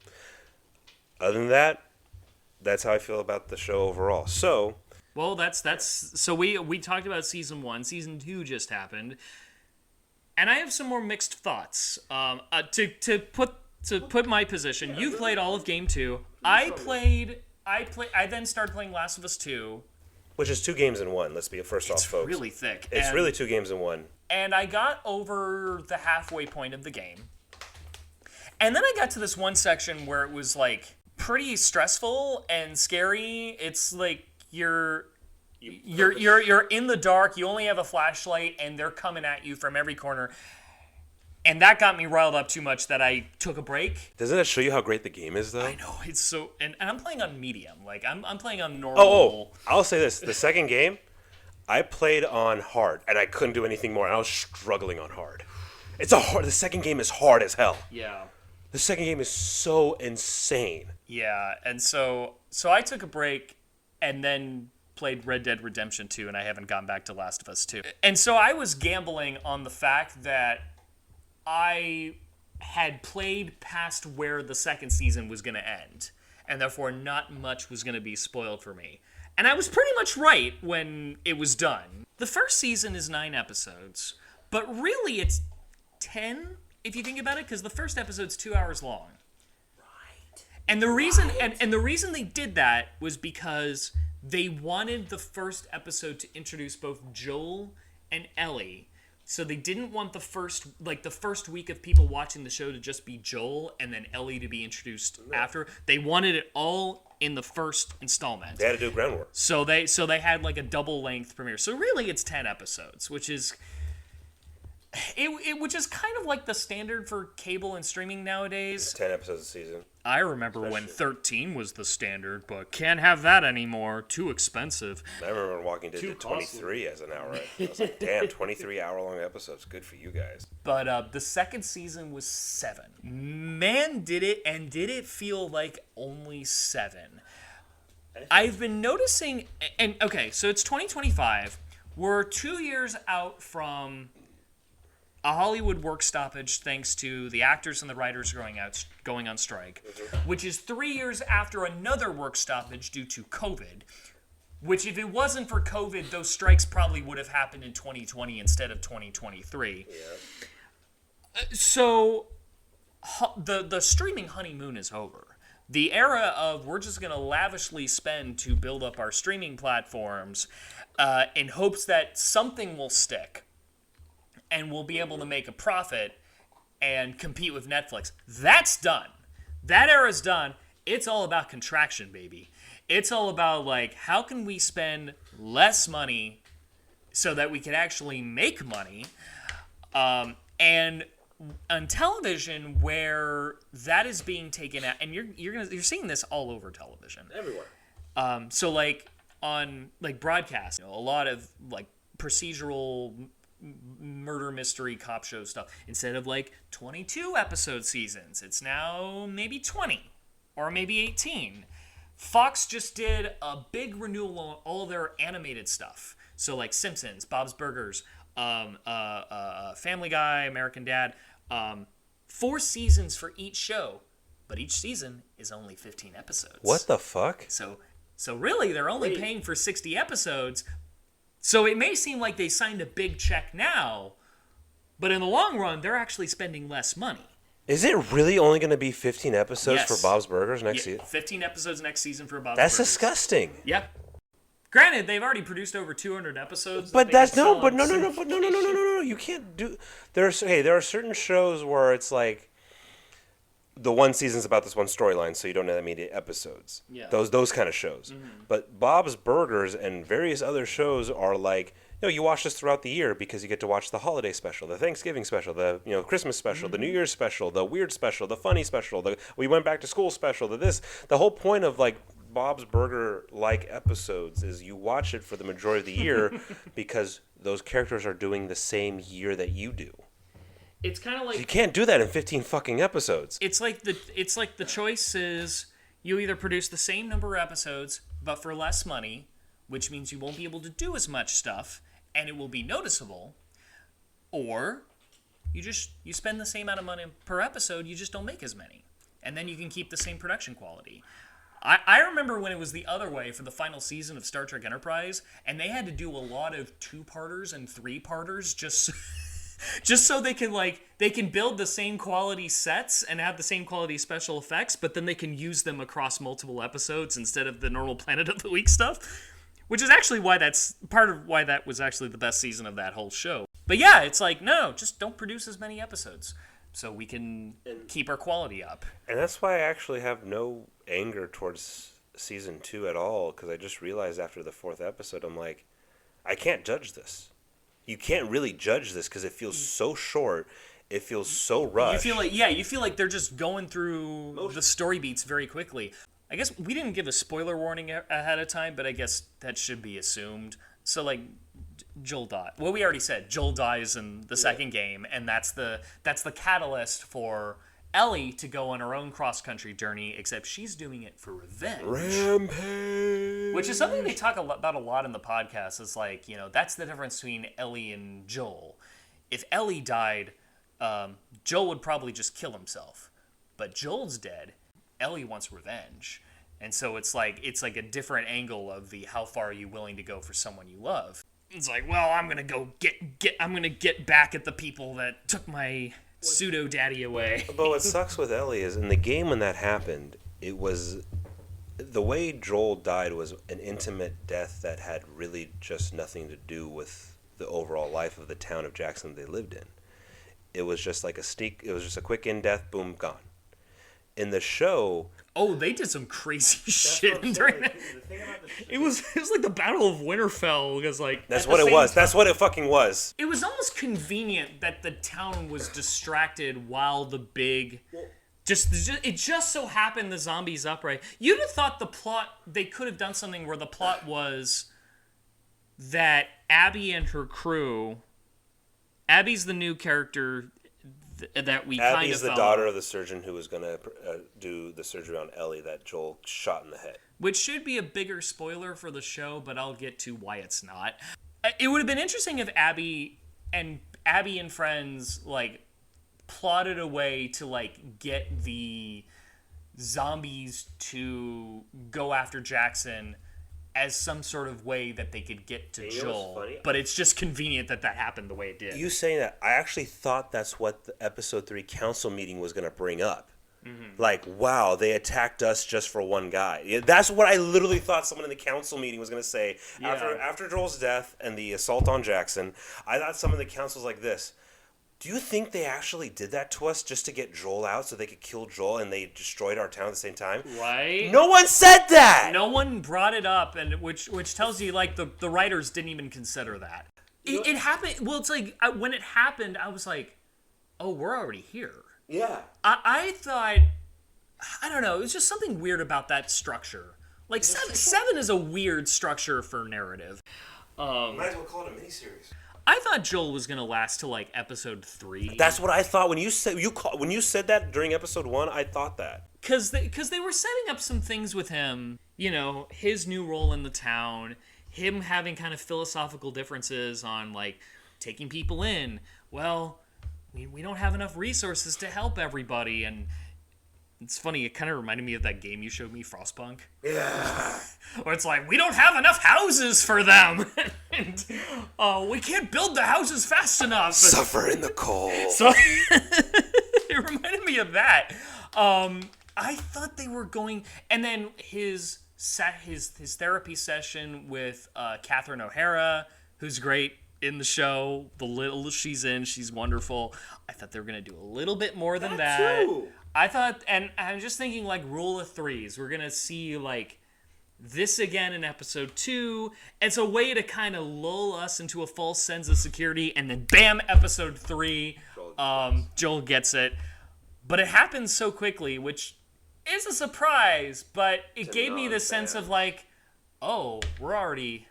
Other than that, that's how I feel about the show overall. So, well, so we talked about Season 1. Season 2 just happened. And I have some more mixed thoughts. To put my position, you played all of Game 2. I then started playing Last of Us 2. Which is 2 games in 1, let's be first off, folks. It's really thick. It's really 2 games in 1. And I got over the halfway point of the game. And then I got to this one section where it was like pretty stressful and scary. It's like you're in the dark, you only have a flashlight, and they're coming at you from every corner. And that got me riled up too much that I took a break. Doesn't that show you how great the game is, though? I know, it's so... And I'm playing on medium. Like, I'm playing on normal... Oh, I'll say this. The second game, I played on hard, and I couldn't do anything more. I was struggling on hard. The second game is hard as hell. Yeah. The second game is so insane. Yeah, and so I took a break and then played Red Dead Redemption 2, and I haven't gone back to Last of Us 2. And so I was gambling on the fact that I had played past where the second season was going to end, and therefore not much was going to be spoiled for me. And I was pretty much right when it was done. The first season is 9 episodes, but really it's 10 if you think about it, because the first episode's 2 hours long. Right. And the reason they did that was because they wanted the first episode to introduce both Joel and Ellie. So they didn't want the first week of people watching the show to just be Joel and then Ellie to be introduced after. They wanted it all in the first installment. They had to do groundwork. So they had like a double length premiere. So really it's 10 episodes, which is kind of like the standard for cable and streaming nowadays. It's 10 episodes a season. I remember when 13 was the standard, but can't have that anymore. Too expensive. I remember when Walking Dead did 23 as an hour. I was like, damn, 23-hour-long episodes. Good for you guys. But the second season was 7. Man, did it, and did it feel like only 7. I've been noticing, and okay, so it's 2025. We're 2 years out from a Hollywood work stoppage thanks to the actors and the writers going on strike, which is 3 years after another work stoppage due to COVID, which if it wasn't for COVID, those strikes probably would have happened in 2020 instead of 2023. Yeah. So the streaming honeymoon is over. The era of we're just going to lavishly spend to build up our streaming platforms in hopes that something will stick and we'll be able to make a profit and compete with Netflix. That's done. That era's done. It's all about contraction, baby. It's all about, like, how can we spend less money so that we can actually make money? And on television, where that is being taken out, and you're seeing this all over television. Everywhere. So, like, on, like, broadcast, a lot of, like, procedural murder mystery cop show stuff, instead of like 22 episode seasons, it's now maybe 20 or maybe 18. Fox just did a big renewal on all their animated stuff, so like Simpsons, Bob's Burgers, Family Guy, American Dad, 4 seasons for each show, but each season is only 15 episodes. What the fuck? So really they're only paying for 60 episodes. So it may seem like they signed a big check now, but in the long run, they're actually spending less money. Is it really only going to be 15 episodes Yes. for Bob's Burgers next season? 15 episodes next season for Bob's That's Burgers. disgusting. Yep. Granted, they've already produced over 200 episodes. But that's no. You can't do. There are certain shows where it's like the one season's about this one storyline, so you don't have that many episodes. Yeah. Those kind of shows. Mm-hmm. But Bob's Burgers and various other shows are like, you watch this throughout the year because you get to watch the holiday special, the Thanksgiving special, the Christmas special, the New Year's special, the weird special, the funny special, the we went back to school special, the whole point of like Bob's Burger like episodes is you watch it for the majority of the year because those characters are doing the same year that you do. It's kind of like you can't do that in 15 fucking episodes. It's like the choice is you either produce the same number of episodes but for less money, which means you won't be able to do as much stuff and it will be noticeable, or you spend the same amount of money per episode, you just don't make as many, and then you can keep the same production quality. I remember when it was the other way for the final season of Star Trek Enterprise, and they had to do a lot of 2-parters and 3-parters just so they can build the same quality sets and have the same quality special effects, but then they can use them across multiple episodes instead of the normal Planet of the Week stuff, which is actually why that's part of why that was actually the best season of that whole show. But yeah, it's like, no, just don't produce as many episodes so we can keep our quality up. And that's why I actually have no anger towards season 2 at all, because I just realized after the 4th episode, I'm like, I can't judge this. You can't really judge this because it feels so short. It feels so rushed. You feel like they're just going through the story beats very quickly. I guess we didn't give a spoiler warning ahead of time, but I guess that should be assumed. So like Joel died. Well, we already said Joel dies in the second game, and that's the catalyst for Ellie to go on her own cross-country journey, except she's doing it for revenge. Rampage! Which is something they talk about a lot in the podcast. It's like, that's the difference between Ellie and Joel. If Ellie died, Joel would probably just kill himself. But Joel's dead. Ellie wants revenge. And so it's like a different angle of the how far are you willing to go for someone you love. It's like, well, I'm going to go I'm going to get back at the people that took my pseudo daddy away. But what sucks with Ellie is in the game when that happened, it was the way Joel died was an intimate death that had really just nothing to do with the overall life of the town of Jackson they lived in. It was just like a quick in death, boom, gone. In the show, they did some crazy shit during that. It was like the Battle of Winterfell, because like that's what it was. That's what it fucking was. It was almost convenient that the town was distracted while the big It just so happened the zombies upright. You'd have thought the plot, they could have done something where the plot was that Abby and her crew, Abby's the new character that we kind of Abby's the follow, daughter of the surgeon who was going to do the surgery on Ellie that Joel shot in the head. which should be a bigger spoiler for the show, but I'll get to why it's not. It would have been interesting if Abby and friends like plotted a way to like get the zombies to go after Jackson as some sort of way that they could get to Joel. But it's just convenient that happened the way it did. You saying that, I actually thought that's what the episode 3 council meeting was going to bring up. Like, wow, they attacked us just for one guy. Yeah, that's what I literally thought someone in the council meeting was going to say. After Joel's death and the assault on Jackson, I thought someone in the council was like this. Do you think they actually did that to us just to get Joel out so they could kill Joel and they destroyed our town at the same time? Right? No one said that! No one brought it up, and which tells you, like, the writers didn't even consider that. It happened... Well, it's like, when it happened, I was like, oh, we're already here. Yeah. I thought... I don't know, it was just something weird about that structure. Like, seven is a weird structure for narrative. Might as well call it a miniseries. I thought Joel was gonna last till like episode 3. That's what I thought when you said that during episode 1. I thought that because they were setting up some things with him. You know, his new role in the town, him having kind of philosophical differences on like taking people in. Well, we don't have enough resources to help everybody, and it's funny. It kind of reminded me of that game you showed me, Frostpunk. Yeah. Where it's like, we don't have enough houses for them. And we can't build the houses fast enough. Suffer in the cold. So it reminded me of that. I thought they were going... And then his therapy session with Catherine O'Hara, who's great in the show. The little she's in, she's wonderful. I thought they were going to do a little bit more than that. Too. I thought, and I'm just thinking like rule of threes. We're going to see like this again in episode 2. It's a way to kind of lull us into a false sense of security, and then bam, episode 3, Joel gets it. But it happens so quickly, which is a surprise, but it gave me the sense of like, oh, we're already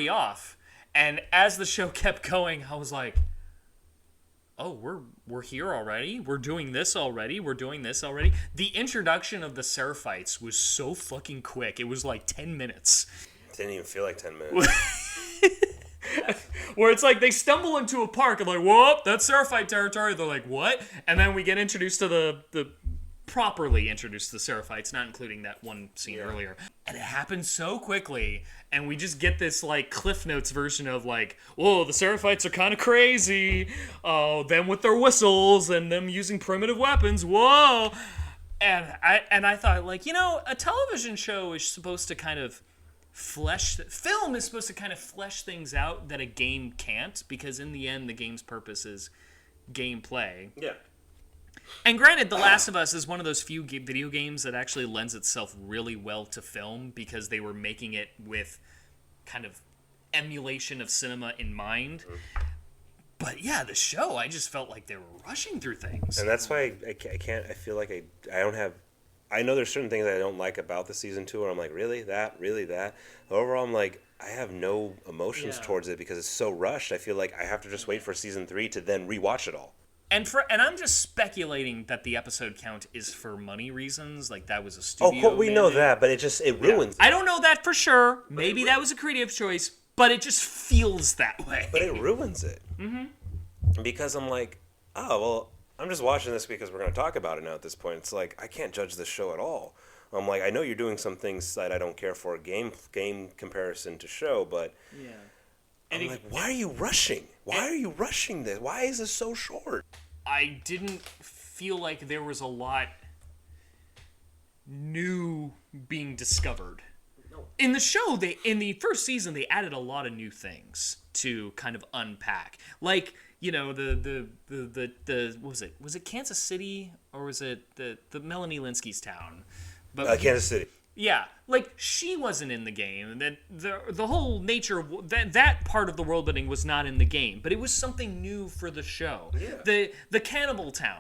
off. And as the show kept going, I was like, oh, we're here already? We're doing this already? We're doing this already? The introduction of the Seraphites was so fucking quick. It was like 10 minutes. It didn't even feel like 10 minutes. Where it's like they stumble into a park and like, whoop, that's Seraphite territory. They're like, what? And then we get introduced to the properly introduced to the Seraphites, not including that one scene earlier. And it happens so quickly, and we just get this like Cliff Notes version of like, whoa, the Seraphites are kind of crazy. Oh, them with their whistles and them using primitive weapons. Whoa. And I thought, like, you know, a television show is supposed to kind of film is supposed to kind of flesh things out that a game can't, because in the end, the game's purpose is gameplay. Yeah. And granted, The Last of Us is one of those few video games that actually lends itself really well to film, because they were making it with kind of emulation of cinema in mind. But yeah, the show, I just felt like they were rushing through things. And that's why I can't, I feel like I don't have, I know there's certain things that I don't like about the season 2, where I'm like, really that? Overall, I'm like, I have no emotions towards it because it's so rushed. I feel like I have to just wait for season 3 to then rewatch it all. And I'm just speculating that the episode count is for money reasons. Like, that was a studio. Oh, we know that, but it ruins it. I don't know that for sure. Maybe that was a creative choice, but it just feels that way. But it ruins it. Mm-hmm. Because I'm like, oh, well, I'm just watching this because we're going to talk about it now at this point. It's like, I can't judge this show at all. I'm like, I know you're doing some things that I don't care for, game comparison to show, but... Yeah. I'm like, why are you rushing? Why are you rushing this? Why is this so short? I didn't feel like there was a lot new being discovered. No. In the show, in the first season, they added a lot of new things to kind of unpack. Like, you know, the what was it? Was it Kansas City, or was it the Melanie Linsky's town? But Kansas City. Yeah, like, she wasn't in the game. That the whole nature of that part of the world building was not in the game, but it was something new for the show. Yeah. The cannibal town.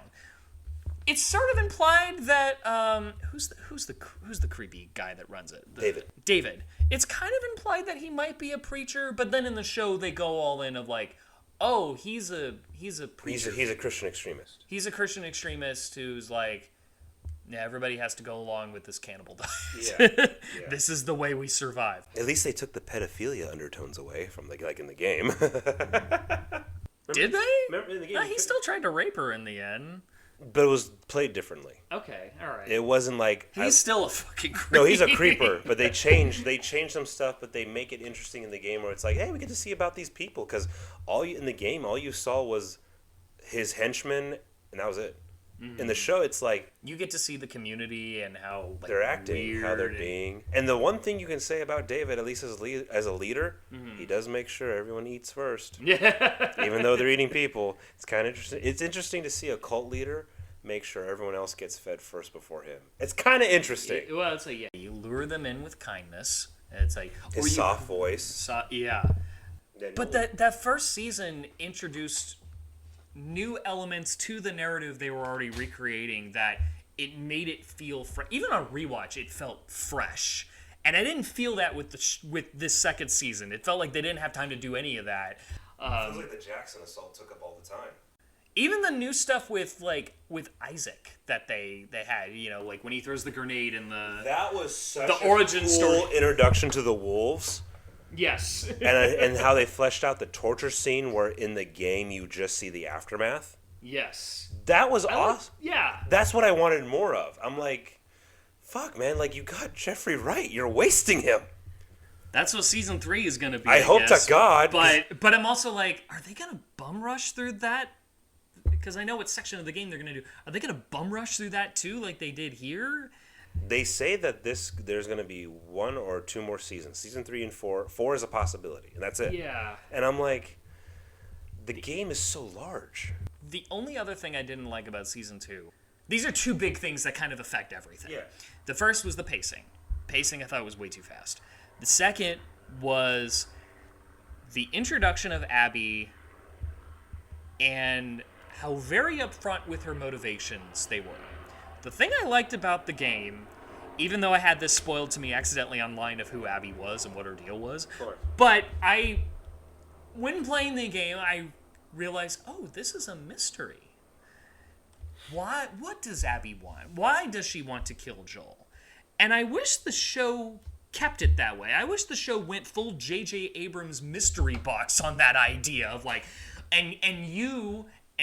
It's sort of implied that who's the creepy guy that runs it? David. It's kind of implied that he might be a preacher, but then in the show they go all in of like, oh, he's a preacher. He's a Christian extremist. He's a Christian extremist who's like, yeah, everybody has to go along with this cannibal diet. Yeah. This is the way we survive. At least they took the pedophilia undertones away from like in the game. Did they? Remember in the game? No, he still tried to rape her in the end. But it was played differently. Okay, all right. It wasn't like He's still a fucking creep. No, he's a creeper. But they changed some stuff, but they make it interesting in the game where it's like, hey, we get to see about these people because in the game all you saw was his henchmen, and that was it. In the show, it's like you get to see the community and how like, they're acting, how they're being. And the one thing you can say about David, at least as a leader, he does make sure everyone eats first. Yeah. Even though they're eating people, it's kind of interesting. It's interesting to see a cult leader make sure everyone else gets fed first before him. It's kind of interesting. Well, it's like you lure them in with kindness. And it's like his soft voice. But that first season introduced new elements to the narrative they were already recreating that it made it feel fresh. Even on rewatch, it felt fresh. And I didn't feel that with this second season. It felt like they didn't have time to do any of that. It feels like the Jackson assault took up all the time. Even the new stuff with Isaac that they had, you know, like when he throws the grenade in that was such the origin story introduction to the wolves. Yes. and how they fleshed out the torture scene where in the game you just see the aftermath. Yes. That was awesome. Yeah. That's what I wanted more of. I'm like, fuck, man, like you got Jeffrey Wright. You're wasting him. That's what season 3 is going to be. I hope guess. to God. But I'm also like, are they going to bum rush through that? Because I know what section of the game they're going to do. Are they going to bum rush through that too, like they did here? They say that there's going to be 1 or 2 more seasons. Season 3 and 4. 4 is a possibility, and that's it. Yeah. And I'm like, the game is so large. The only other thing I didn't like about season 2, these are 2 big things that kind of affect everything. Yeah. The first was the pacing. Pacing I thought was way too fast. The second was the introduction of Abby and how very upfront with her motivations they were. The thing I liked about the game, even though I had this spoiled to me accidentally online of who Abby was and what her deal was, but when playing the game, I realized, oh, this is a mystery. Why? What does Abby want? Why does she want to kill Joel? And I wish the show kept it that way. I wish the show went full J.J. Abrams mystery box on that idea of like, and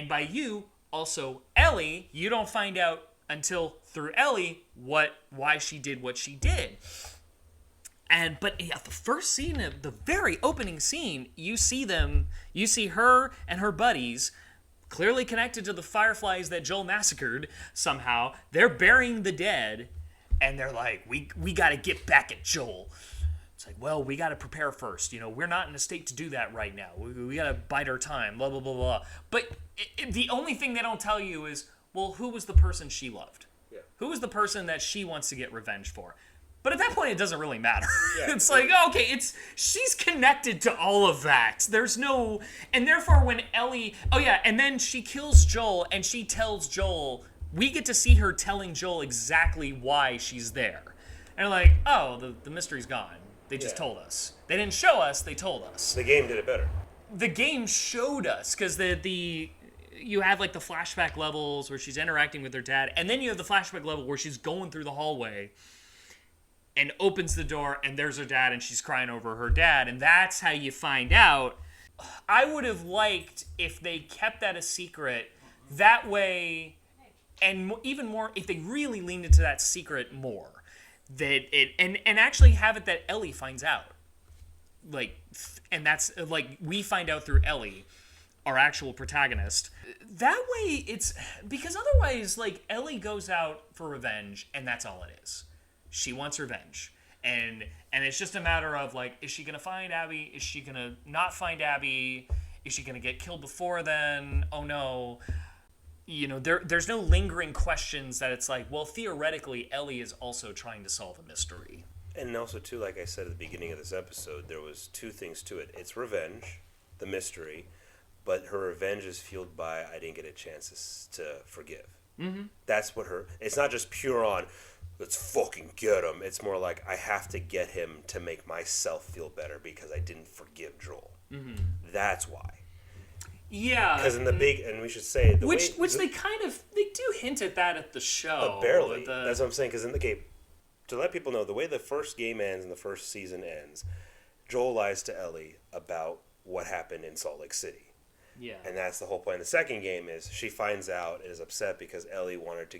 by you, also Ellie, you don't find out until through Ellie why she did what she did. But at the first scene, the very opening scene, you see her and her buddies clearly connected to the Fireflies that Joel massacred somehow. They're burying the dead, and they're like, we got to get back at Joel. It's like, well, we got to prepare first. You know, we're not in a state to do that right now. We got to bide our time, blah, blah, blah, blah. But the only thing they don't tell you is, well, who was the person she loved? Yeah. Who was the person that she wants to get revenge for? But at that point, it doesn't really matter. Yeah. It's like, okay, she's connected to all of that. There's no... And therefore, when Ellie... Oh, yeah, and then she kills Joel, and she tells Joel... We get to see her telling Joel exactly why she's there. And they're like, oh, the mystery's gone. They just told us. They didn't show us, they told us. The game did it better. The game showed us, because you have like the flashback levels where she's interacting with her dad, and then you have the flashback level where she's going through the hallway and opens the door, and there's her dad, and she's crying over her dad, and that's how you find out. I would have liked if they kept that a secret that way, and even more if they really leaned into that secret more. And actually have it that Ellie finds out. And that's like we find out through Ellie, our actual protagonist. That way it's because otherwise like Ellie goes out for revenge and that's all it is. She wants revenge. And it's just a matter of like, is she gonna find Abby? Is she gonna not find Abby? Is she gonna get killed before then? Oh no. You know, there's no lingering questions that it's like, well, theoretically, Ellie is also trying to solve a mystery. And also, too, like I said at the beginning of this episode, there was 2 things to it. It's revenge, the mystery, but her revenge is fueled by I didn't get a chance to forgive. Mm-hmm. That's what it's not just pure on, let's fucking get him. It's more like, I have to get him to make myself feel better because I didn't forgive Joel. Mm-hmm. That's why. Yeah. Because in the big, and we should say... Which they do hint at that at the show. Barely. That's what I'm saying, because in the game, to let people know, the way the first game ends and the first season ends, Joel lies to Ellie about what happened in Salt Lake City. Yeah. And that's the whole point. The second game is she finds out and is upset because Ellie wanted to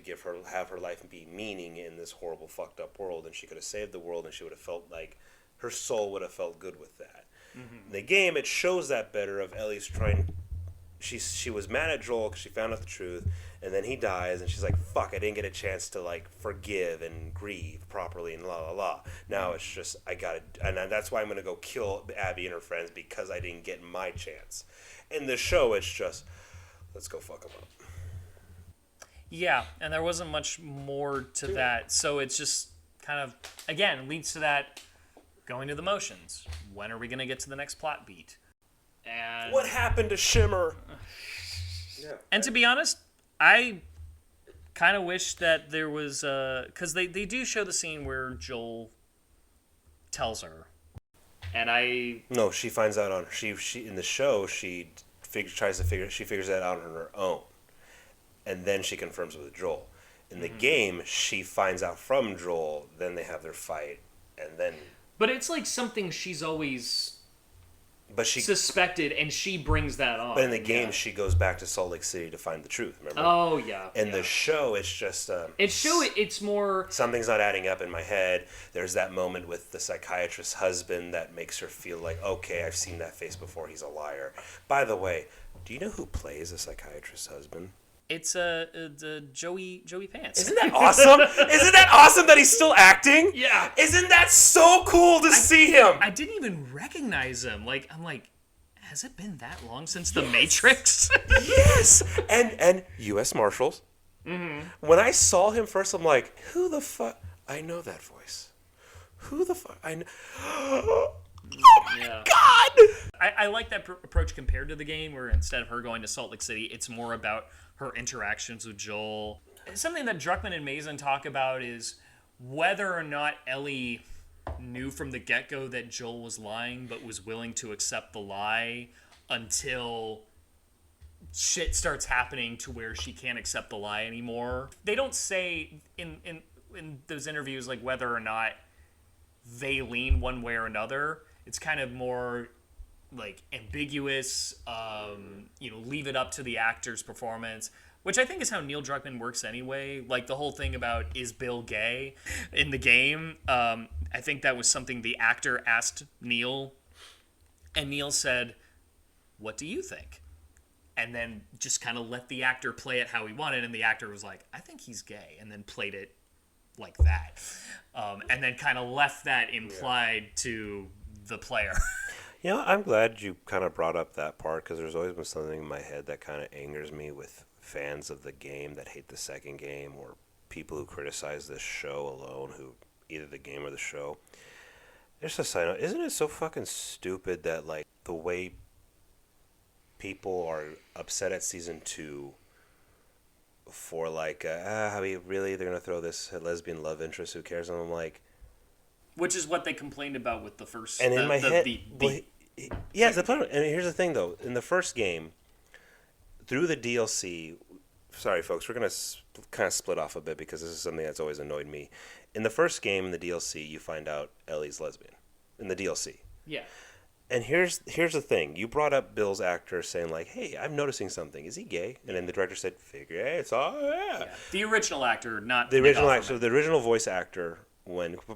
have her life be meaning in this horrible, fucked up world, and she could have saved the world, and she would have felt like her soul would have felt good with that. Mm-hmm. In the game, it shows that better of Ellie's trying. She was mad at Joel because she found out the truth, and then he dies, and she's like, "Fuck! I didn't get a chance to like forgive and grieve properly, and la la la." Now it's just I gotta, and that's why I'm gonna go kill Abby and her friends because I didn't get my chance. In the show, it's just, let's go fuck them up. Yeah, and there wasn't much more to that, so it's just kind of, again, leads to that going to the motions. When are we going to get to the next plot beat? And what happened to Shimmer? And to be honest, I kind of wish that there was, because they do show the scene where Joel tells her. And no, she finds out on she in the show she figures that out on her own, and then she confirms with Joel. In the game, she finds out from Joel. Then they have their fight, and then. But it's like something she's always. But she suspected, and she brings that on. But in the game, she goes back to Salt Lake City to find the truth. Remember? Oh yeah. In the show, it's just. It's more. Something's not adding up in my head. There's that moment with the psychiatrist's husband that makes her feel like, okay, I've seen that face before. He's a liar. By the way, do you know who plays the psychiatrist's husband? It's Joey Pants. Isn't that awesome? Isn't that awesome that he's still acting? Yeah. Isn't that so cool to see him? I didn't even recognize him. I'm like, has it been that long since The Matrix? Yes. And U.S. Marshals. Mm-hmm. When I saw him first, I'm like, who the fuck? I know that voice. Who the fuck? I know. Oh my God! I like that approach compared to the game, where instead of her going to Salt Lake City, it's more about her interactions with Joel. Something that Druckmann and Mason talk about is whether or not Ellie knew from the get-go that Joel was lying, but was willing to accept the lie until shit starts happening to where she can't accept the lie anymore. They don't say in those interviews like whether or not they lean one way or another. It's kind of more like ambiguous, leave it up to the actor's performance, which I think is how Neil Druckmann works anyway. Like the whole thing about is Bill gay in the game. I think that was something the actor asked Neil, and Neil said, "What do you think?" And then just kind of let the actor play it how he wanted, and the actor was like, "I think he's gay," and then played it like that, and then kind of left that implied to the player. You know, I'm glad you kind of brought up that part, because there's always been something in my head that kind of angers me with fans of the game that hate the second game, or people who criticize this show alone, who either the game or the show. There's a side note. Isn't it so fucking stupid that, like, the way people are upset at season 2 for, like, how really they're going to throw this lesbian love interest, who cares? And I'm like... Which is what they complained about with the first... And in my head... Yes, and here's the thing, though. In the first game, through the DLC... Sorry, folks, we're going to kind of split off a bit, because this is something that's always annoyed me. In the first game, in the DLC, you find out Ellie's lesbian. In the DLC. Yeah. And here's the thing. You brought up Bill's actor saying, like, hey, I'm noticing something. Is he gay? And then the director said, figure it. It's all, yeah. The original actor, not the original actor. So the original voice actor...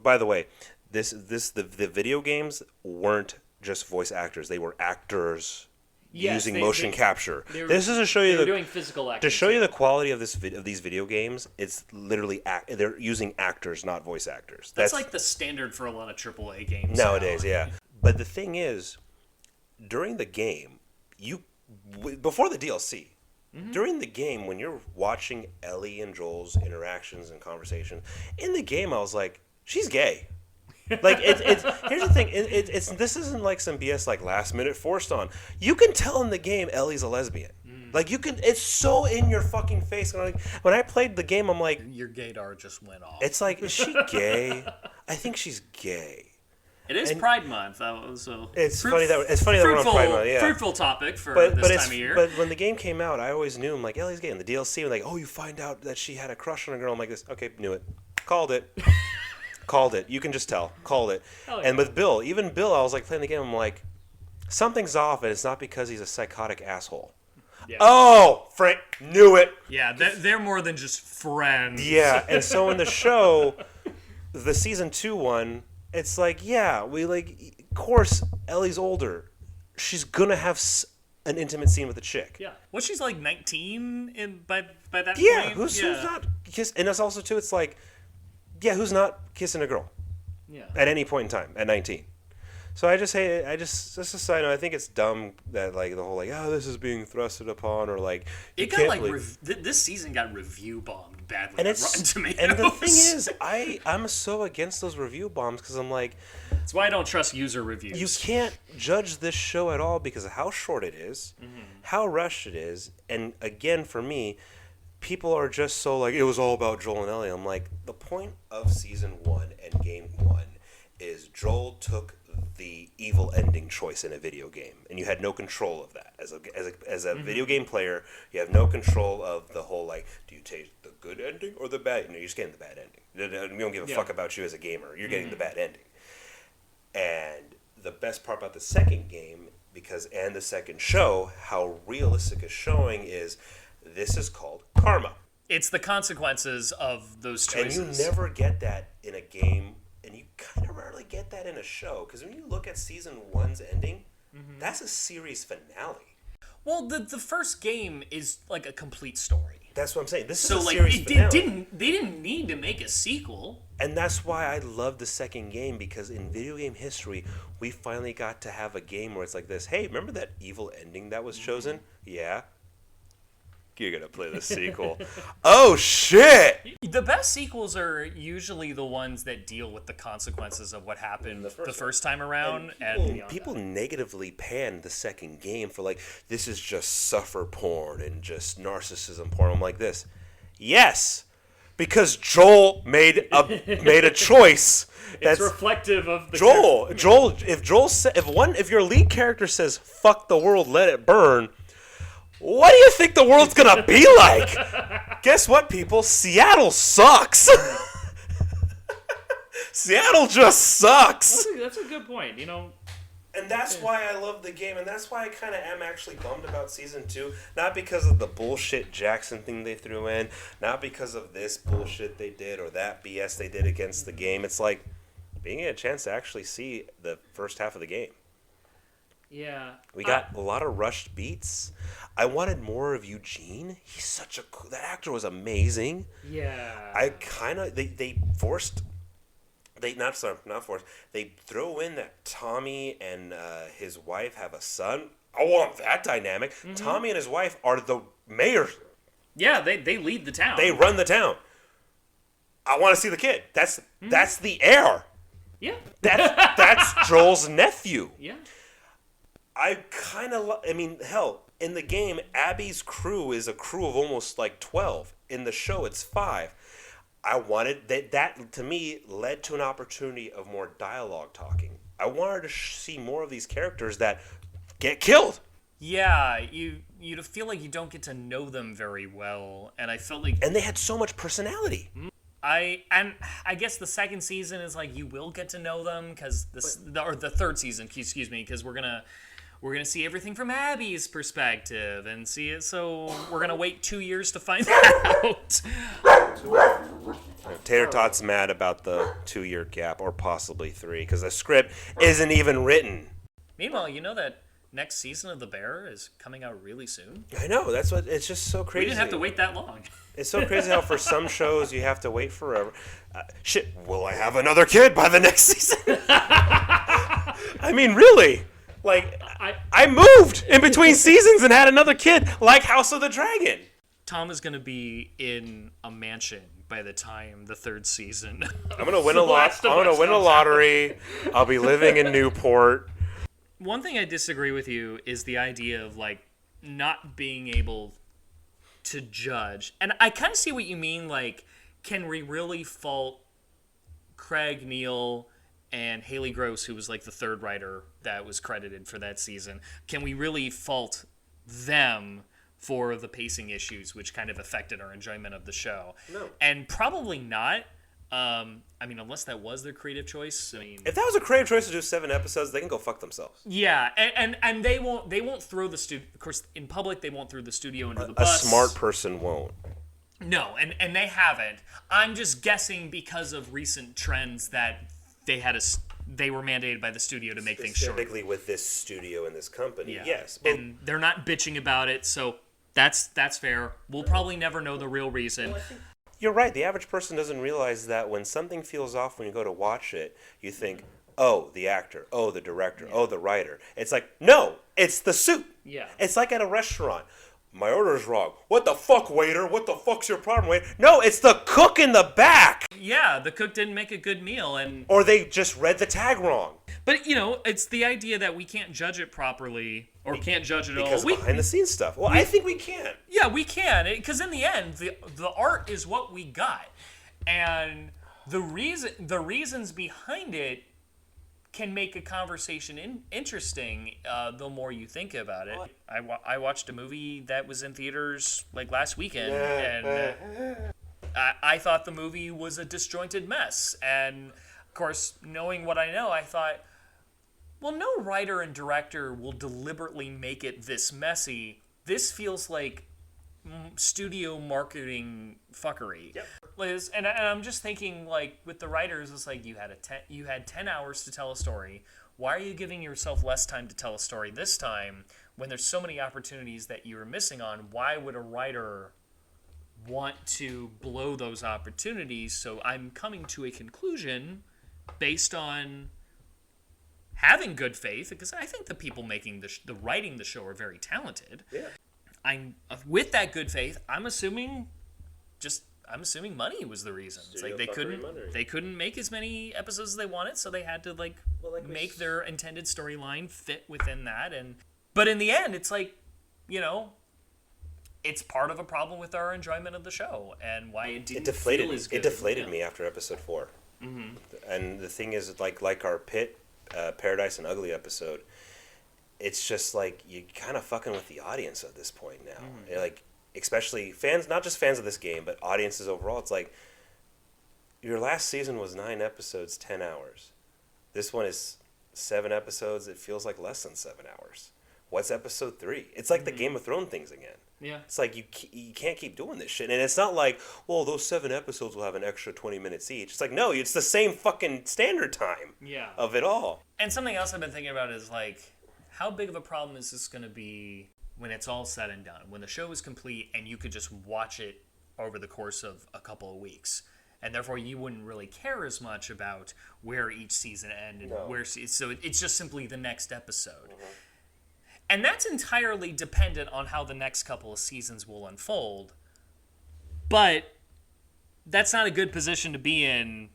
By the way, the video games weren't just voice actors; they were actors using motion capture. This is to show you doing physical acting. To show you the quality of these video games. It's literally they're using actors, not voice actors. That's like the standard for a lot of AAA games nowadays. Yeah, but the thing is, during the game, before the DLC. Mm-hmm. During the game, when you're watching Ellie and Joel's interactions and conversations, in the game, I was like, she's gay. Like, it's here's the thing. This isn't like some BS like last minute forced on. You can tell in the game Ellie's a lesbian. Mm. Like, you can, it's so in your fucking face. And when I played the game, I'm like, Your gaydar just went off. it's like, is she gay? I think she's gay. It is Pride Month, so It's funny that we're on Pride Month. Yeah, fruitful topic for but this it's time of year. but when the game came out, I always knew. I'm like, Ellie's gay. In the DLC, I'm like, oh, you find out that she had a crush on a girl. I'm like, this. Okay, knew it. Called it. Called it. You can just tell. Called it. Yeah. And with Bill, even Bill, I was like playing the game. I'm like, something's off, and it's not because he's a psychotic asshole. Yeah. Oh, Frank, knew it. Yeah, they're more than just friends. Yeah, and so in the show, the season 2 one, it's like, yeah, of course, Ellie's older. She's gonna have an intimate scene with a chick. Yeah. Was she's like 19 by that Yeah, point? who's not kiss? And it's also too. It's like, yeah, who's not kissing a girl Yeah. at any point in time at 19? So just a side note. I think it's dumb that like the whole like, oh, this is being thrusted upon, or like It got like this season got review bombed badly and on it's Rotten Tomatoes. and the thing is, I'm so against those review bombs because I'm like, that's why I don't trust user reviews. you can't judge this show at all because of how short it is, how rushed it is, and again for me, people are just so like it was all about Joel and Ellie. I'm like, the point of season 1 and game 1 is Joel took the evil ending choice in a video game, and you had no control of that as a video game player. You have no control of the whole like, do you take the good ending or the bad? No, you're just getting the bad ending. We don't give a fuck about you as a gamer. You're getting the bad ending. And the best part about the second game, and the second show, how realistic it's showing is this is called karma. It's the consequences of those choices. And you never get that in a game, and you kind of rarely get that in a show. Because when you look at season 1's ending, that's a series finale. Well, the first game is like a complete story. That's what I'm saying. This So is a like series finale. they didn't need to make a sequel. And that's why I love the second game, because in video game history, we finally got to have a game where it's like this. Hey, remember that evil ending that was chosen? Yeah. You're going to play the sequel. Oh, shit! The best sequels are usually the ones that deal with the consequences of what happened the first time around. And people negatively panned the second game for like, this is just suffer porn and just narcissism porn. I'm like this. Yes! Because Joel made a choice. It's reflective of the Joel. If your lead character says "fuck the world, let it burn," what do you think the world's gonna be like? Guess what, people? Seattle sucks. Seattle just sucks. That's a good point. You know. And that's why I love the game, and that's why I kind of am actually bummed about Season 2. Not because of the bullshit Jackson thing they threw in, not because of this bullshit they did or that BS they did against the game. It's like being a chance to actually see the first half of the game. Yeah. We got a lot of rushed beats. I wanted more of Eugene. He's such a cool... That actor was amazing. Yeah. I kind of... They forced... Not forced. They throw in that Tommy and his wife have a son. I want that dynamic. Mm-hmm. Tommy and his wife are the mayor. Yeah, they lead the town. They run the town. I want to see the kid. That's the heir. Yeah. That's Joel's nephew. Yeah. I kind of... hell, in the game, Abby's crew is a crew of almost like 12. In the show, it's 5. I wanted... That to me, led to an opportunity of more dialogue talking. I wanted to see more of these characters that get killed. Yeah, you feel like you don't get to know them very well, and I felt like... And they had so much personality. I guess the second season is like you will get to know them, because the third season, excuse me, because we're gonna see everything from Abby's perspective and see it. So we're gonna wait 2 years to find out. Tater Tot's mad about the 2-year gap, or possibly 3, because the script isn't even written. Meanwhile, you know that next season of The Bear is coming out really soon. I know, that's what... It's just so crazy. We didn't have to wait that long. It's so crazy how for some shows you have to wait forever. Will I have another kid by the next season? I mean, really? Like, I moved in between seasons and had another kid, like House of the Dragon. Tom is going to be in a mansion by the time the third season. I'm going to win a lottery. I'll be living in Newport. One thing I disagree with you is the idea of, like, not being able to judge. And I kind of see what you mean, like, can we really fault Craig, Neil, and Haley Gross, who was like the third writer that was credited for that season? Can we really fault them for the pacing issues, which kind of affected our enjoyment of the show? No. And probably not. I mean, unless that was their creative choice. I mean, If that was a creative choice to do 7 episodes, they can go fuck themselves. yeah, and they won't throw the studio. Of course, in public they won't throw the studio under the A bus. smart person won't. No, and they haven't. I'm just guessing because of recent trends that they were mandated by the studio to make things shorter. Specifically with this studio and this company, Yeah. yes. But And they're not bitching about it, so that's fair. We'll probably never know the real reason. you're right. The average person doesn't realize that when something feels off when you go to watch it, you think, oh, the actor, oh, the director, oh, the writer. It's like, no, it's the suit. Yeah. It's like at a restaurant. My order's wrong. What the fuck, waiter? What the fuck's your problem, waiter? No, it's the cook in the back. Yeah, the cook didn't make a good meal, and Or they just read the tag wrong. but it's the idea that we can't judge it properly or can't judge it Because all. of behind the scenes stuff. Well, I think we can. Yeah, we can, because in the end, the art is what we got, and the reasons behind it can make a conversation interesting. The more you think about it, I watched a movie that was in theaters like last weekend, and I thought the movie was a disjointed mess. And of course, knowing what I know, I thought, well, no writer and director will deliberately make it this messy. This feels like studio marketing fuckery. Yep. Liz, and I'm just thinking, like, with the writers, it's like you had 10 hours to tell a story. Why are you giving yourself less time to tell a story this time when there's so many opportunities that you're missing on? Why would a writer want to blow those opportunities? So I'm coming to a conclusion based on having good faith, because I think the people making the writing the show are very talented. Yeah. I'm with that good faith. I'm assuming money was the reason. It's like they couldn't make as many episodes as they wanted, so they had to make their intended storyline fit within that. But in the end, it's like, it's part of a problem with our enjoyment of the show and why it didn't feel as good. It deflated me after episode 4. Mm-hmm. And the thing is, like our Pit, Paradise and Ugly episode, it's just like you kind of fucking with the audience at this point now. Mm-hmm. Like, especially fans, not just fans of this game, but audiences overall. It's like your last season was 9 episodes, 10 hours. This one is 7 episodes. It feels like less than 7 hours. What's episode 3? It's like the Game of Thrones things again. Yeah. It's like you can't keep doing this shit. And it's not like, well, those 7 episodes will have an extra 20 minutes each. It's like, no, it's the same fucking standard time of it all. And something else I've been thinking about is, like, how big of a problem is this going to be when it's all said and done? When the show is complete and you could just watch it over the course of a couple of weeks. And therefore you wouldn't really care as much about where each season ended. No. So it's just simply the next episode. Mm-hmm. And that's entirely dependent on how the next couple of seasons will unfold. But that's not a good position to be in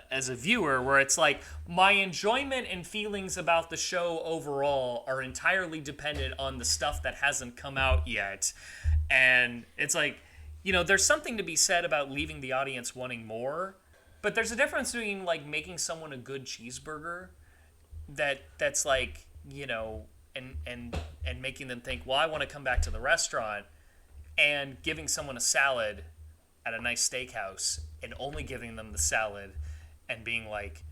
as a viewer, where it's like, my enjoyment and feelings about the show overall are entirely dependent on the stuff that hasn't come out yet. And it's like, there's something to be said about leaving the audience wanting more, but there's a difference between, like, making someone a good cheeseburger that's like, and making them think, well, I want to come back to the restaurant, and giving someone a salad at a nice steakhouse and only giving them the salad and being like,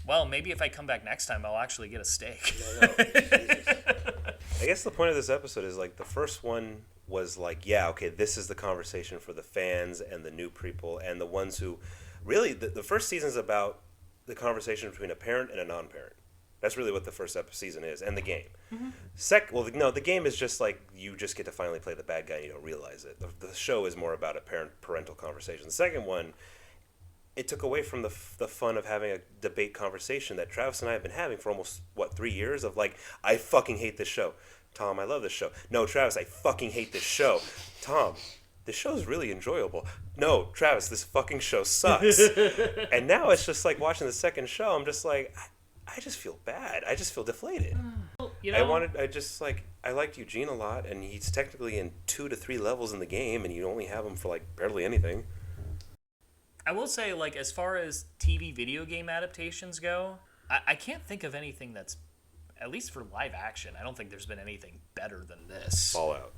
well, maybe if I come back next time, I'll actually get a steak. No. I guess the point of this episode is, like, the first one was like, yeah, okay, this is the conversation for the fans and the new people and the ones who really, the first season is about the conversation between a parent and a non-parent. That's really what the first season is, and the game. Mm-hmm. The game is just like you just get to finally play the bad guy and you don't realize it. The show is more about a parental conversation. The second one, it took away from the fun of having a debate conversation that Travis and I have been having for almost, 3 years of, like, I fucking hate this show. Tom, I love this show. No, Travis, I fucking hate this show. Tom, this show's really enjoyable. No, Travis, this fucking show sucks. And now it's just like watching the second show, I'm just like, I just feel bad. I just feel deflated. You know, I liked Eugene a lot, and he's technically in 2 to 3 levels in the game, and you only have him for like barely anything. I will say, like, as far as TV video game adaptations go, I can't think of anything that's, at least for live action, I don't think there's been anything better than this. Fallout.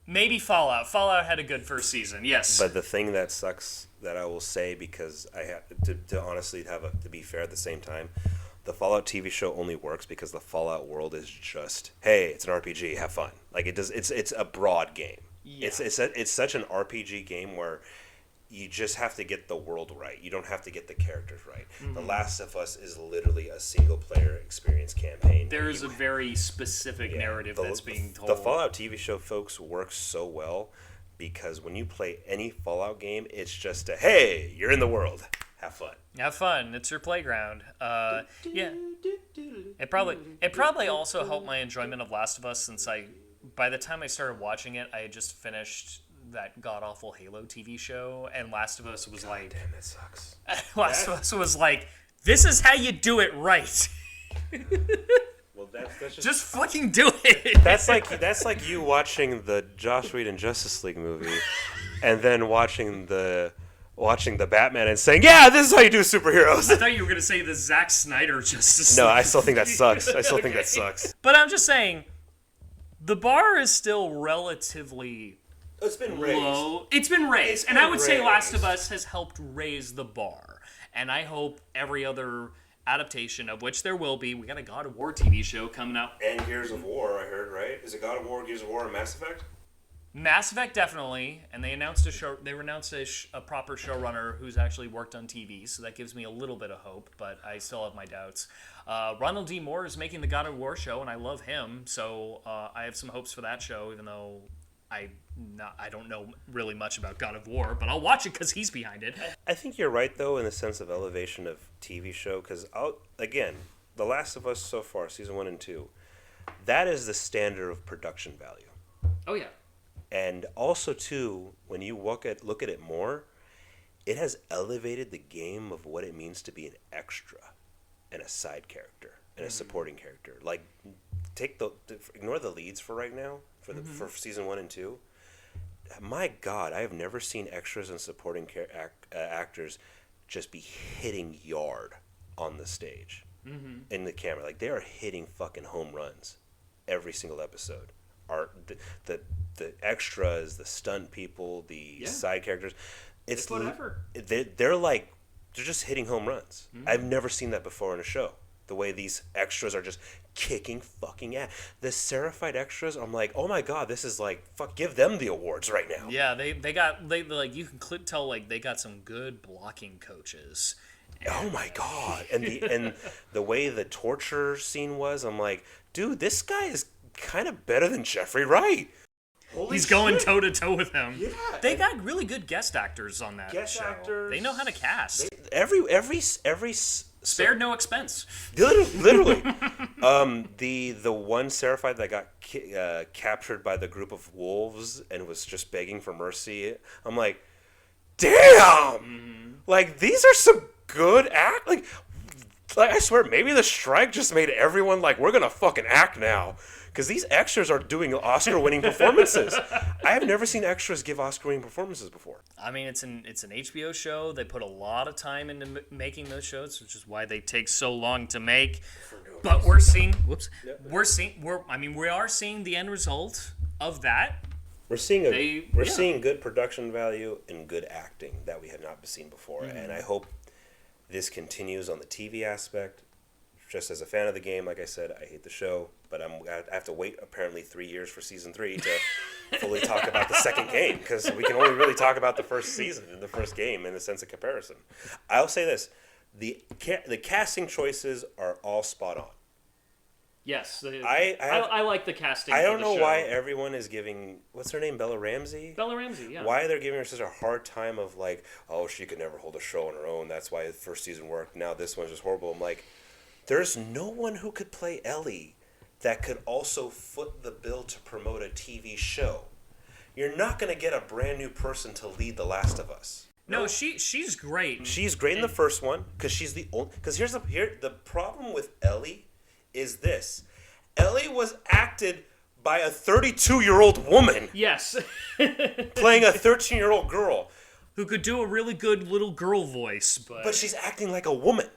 Maybe Fallout. Fallout had a good first season, yes. But the thing that sucks that I will say, because I have to honestly to be fair at the same time, the Fallout TV show only works because the Fallout world is just, hey, it's an RPG, have fun. Like it does, it's a broad game. Yeah. It's such an RPG game where you just have to get the world right. You don't have to get the characters right. Mm-hmm. The Last of Us is literally a single player experience campaign. There's a very specific narrative that's being told. The Fallout TV show, folks, works so well because when you play any Fallout game, it's just a, hey, you're in the world. Have fun. Have fun. It's your playground. Yeah. It probably also helped my enjoyment of Last of Us since by the time I started watching it, I had just finished that god-awful Halo TV show, and Last of Us was like... Damn, that sucks. Last of Us was like, this is how you do it right. Well, that's just fucking do it. That's like you watching the Joss Whedon Justice League movie, and then watching the Batman and saying, yeah, this is how you do superheroes. I thought you were going to say the Zack Snyder Justice League. No, I still think that sucks. Think that sucks. But I'm just saying, the bar is still relatively... It's been raised. Low. It's been raised. And I would say Last of Us has helped raise the bar. And I hope every other adaptation, of which there will be, we got a God of War TV show coming up. And Gears of War, I heard, right? Is it God of War, Gears of War, and Mass Effect? Mass Effect, definitely. And they announced a proper showrunner who's actually worked on TV, so that gives me a little bit of hope, but I still have my doubts. Ronald D. Moore is making the God of War show, and I love him, so I have some hopes for that show, even though I don't know really much about God of War, but I'll watch it because he's behind it. I think you're right, though, in the sense of elevation of TV show, because, again, The Last of Us so far, Season 1 and 2, that is the standard of production value. Oh, yeah. And also, too, when you look at it more, it has elevated the game of what it means to be an extra and a side character and a supporting character. Like, ignore the leads for right now, for Season 1 and 2. My God, I have never seen extras and supporting actors just be hitting yard on the stage in the camera. Like, they are hitting fucking home runs every single episode. The extras, the stunt people, the side characters, it's whatever. They're just hitting home runs. I've never seen that before in a show. The way these extras are just kicking fucking ass. The Seraphied extras, I'm like, oh my God, this is like, fuck, give them the awards right now. Yeah, they like, you can tell like they got some good blocking coaches. Oh my God, and the way the torture scene was, I'm like, dude, this guy is kind of better than Jeffrey Wright. He's going toe to toe with him. Yeah, they got really good guest actors on that show. Actors. They know how to cast. Every spared no expense. Literally. The one Seraphied that got captured by the group of wolves and was just begging for mercy. I'm like, damn. Like, these are some good like I swear, maybe the strike just made everyone like, we're gonna fucking act now. Because these extras are doing Oscar-winning performances. I have never seen extras give Oscar-winning performances before. I mean, it's an HBO show. They put a lot of time into making those shows, which is why they take so long to make. But we are seeing the end result of that. We're seeing seeing good production value and good acting that we have not seen before, and I hope this continues on the TV aspect. Just as a fan of the game, like I said, I hate the show, but I have to wait apparently 3 years for Season 3 to fully talk about the second game, because we can only really talk about the first season and the first game in the sense of comparison. I'll say this. The casting choices are all spot on. Yes. I like the casting. I don't know why everyone is giving, what's her name, Bella Ramsey? Bella Ramsey, yeah. Why they're giving her such a hard time of like, oh, she could never hold a show on her own. That's why the first season worked. Now this one's just horrible. I'm like, there's no one who could play Ellie that could also foot the bill to promote a TV show. You're not going to get a brand new person to lead The Last of Us. No, she's great. She's great in the first one because she's the only. Because the problem with Ellie is this: Ellie was acted by a 32-year-old woman Yes. playing a 13-year-old girl. Who could do a really good little girl voice, But she's acting like a woman.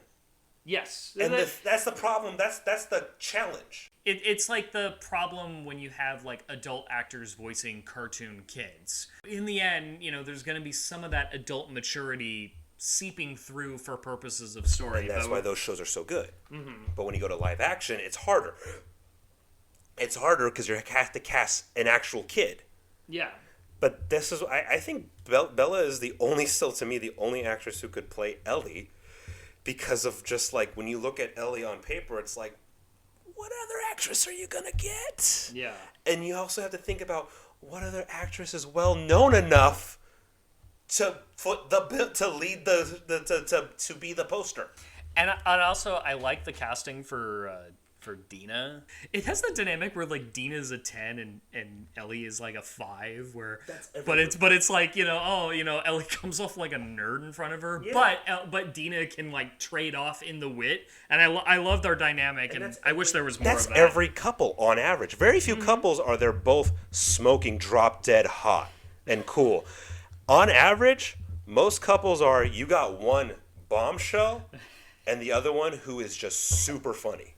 yes. And that's the problem. That's the challenge. It's like the problem when you have like adult actors voicing cartoon kids. In the end, there's going to be some of that adult maturity seeping through for purposes of story. And that's why those shows are so good. But when you go to live action, it's harder. It's harder because you have to cast an actual kid. Yeah. But this is, I think Bella is still to me, the only actress who could play Ellie, because of just like, when you look at Ellie on paper, it's like, what other actress are you going to get? Yeah. And you also have to think about what other actress is well known enough to lead to be the poster. And also, I like the casting for Dina. It has that dynamic where like Dina's a 10 and Ellie is like a 5. But it's like Ellie comes off like a nerd in front of her. Yeah. But Dina can like trade off in the wit, and I love their dynamic, and I wish there was more of that. That's every couple on average. Very few couples are they're both smoking drop dead hot and cool. On average, most couples are you got one bombshell and the other one who is just super funny.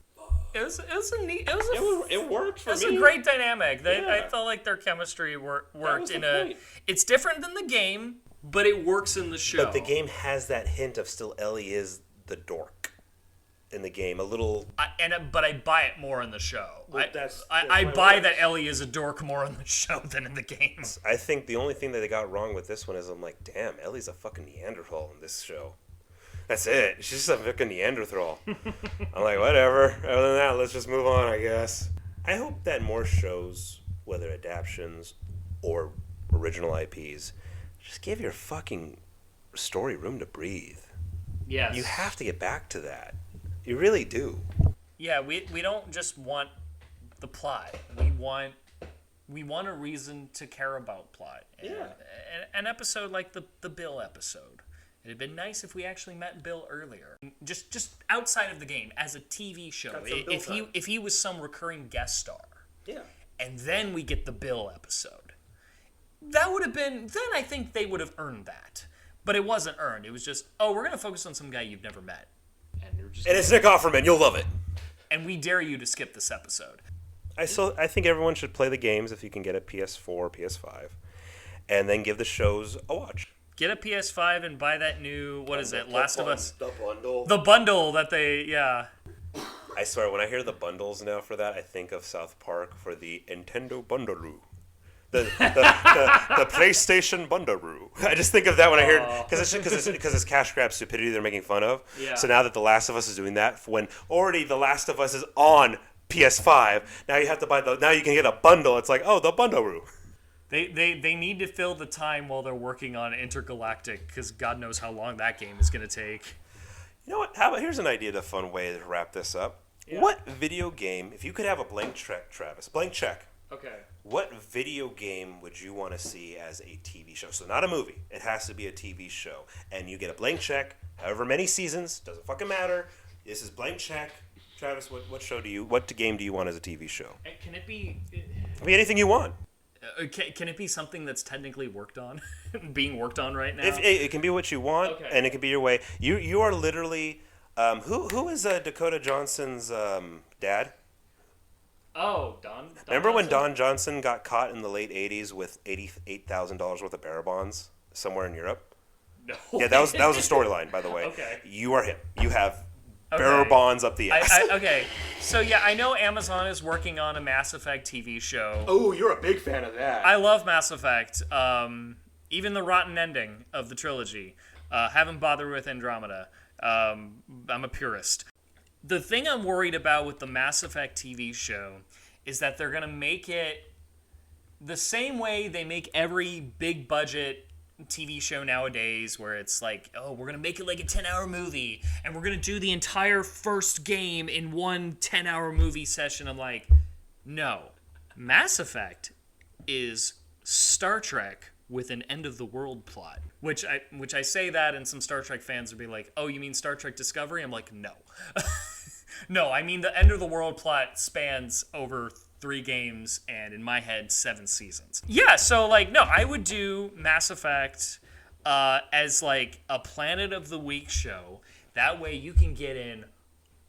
It worked for me. It was a great dynamic. I felt like their chemistry worked in a. Point. It's different than the game, but it works in the show. But the game has that hint of still Ellie is the dork in the game. A little. But I buy it more in the show. Well, I buy that Ellie is a dork more in the show than in the game. I think the only thing that they got wrong with this one is I'm like, damn, Ellie's a fucking Neanderthal in this show. That's it. She's just a fucking Neanderthal. I'm like, whatever. Other than that, let's just move on, I guess. I hope that more shows, whether adaptions or original IPs, just give your fucking story room to breathe. Yes. You have to get back to that. You really do. Yeah, we don't just want the plot. We want a reason to care about plot. Yeah. An episode like the Bill episode. It'd been nice if we actually met Bill earlier. Just outside of the game, as a TV show. If he was some recurring guest star. Yeah. And then we get the Bill episode. That would have been... Then I think they would have earned that. But it wasn't earned. It was just, we're going to focus on some guy you've never met. And it's Nick Offerman. You'll love it. And we dare you to skip this episode. I think everyone should play the games if you can get a PS4, PS5. And then give the shows a watch. Get a PS5 and buy that new, Last of Us? The bundle. The bundle that yeah. I swear, when I hear the bundles now for that, I think of South Park for the Nintendo Bundaloo. The PlayStation Bundaloo. I just think of that when I hear it, because it's cash grab stupidity they're making fun of. Yeah. So now that The Last of Us is doing that, when already The Last of Us is on PS5, now you have to now you can get a bundle. It's like, the Bundaloo. They need to fill the time while they're working on Intergalactic, because God knows how long that game is going to take. You know what? How about here's an idea, a fun way to wrap this up. Yeah. What video game, if you could have a blank check, Travis, blank check. Okay. What video game would you want to see as a TV show? So not a movie. It has to be a TV show. And you get a blank check, however many seasons, doesn't fucking matter. This is blank check. Travis, what game do you want as a TV show? Can it be... It can be anything you want. Can it be something that's technically worked on, being worked on right now? It can be what you want, and it can be your way. You are literally, who is Dakota Johnson's dad? Oh, Don. Remember when Don Johnson got caught in the late '80s with $88,000 worth of bearer bonds somewhere in Europe? No. Yeah, that was a storyline, by the way. Okay. You are him. You have bearer bonds up the ass. Okay. So yeah, I know Amazon is working on a Mass Effect TV show. Oh, you're a big fan of that. I love Mass Effect. Even the rotten ending of the trilogy. Haven't bothered with Andromeda. I'm a purist. The thing I'm worried about with the Mass Effect TV show is that they're going to make it the same way they make every big budget TV show nowadays, where it's like, we're going to make it like a 10-hour movie, and we're going to do the entire first game in one 10-hour movie session. I'm like, no. Mass Effect is Star Trek with an end-of-the-world plot. Which I say that, and some Star Trek fans would be like, oh, you mean Star Trek Discovery? I'm like, no. No, I mean the end of the world plot spans over 3 games and, in my head, 7 seasons. Yeah, so, like, no, I would do Mass Effect as, like, a Planet of the Week show. That way you can get in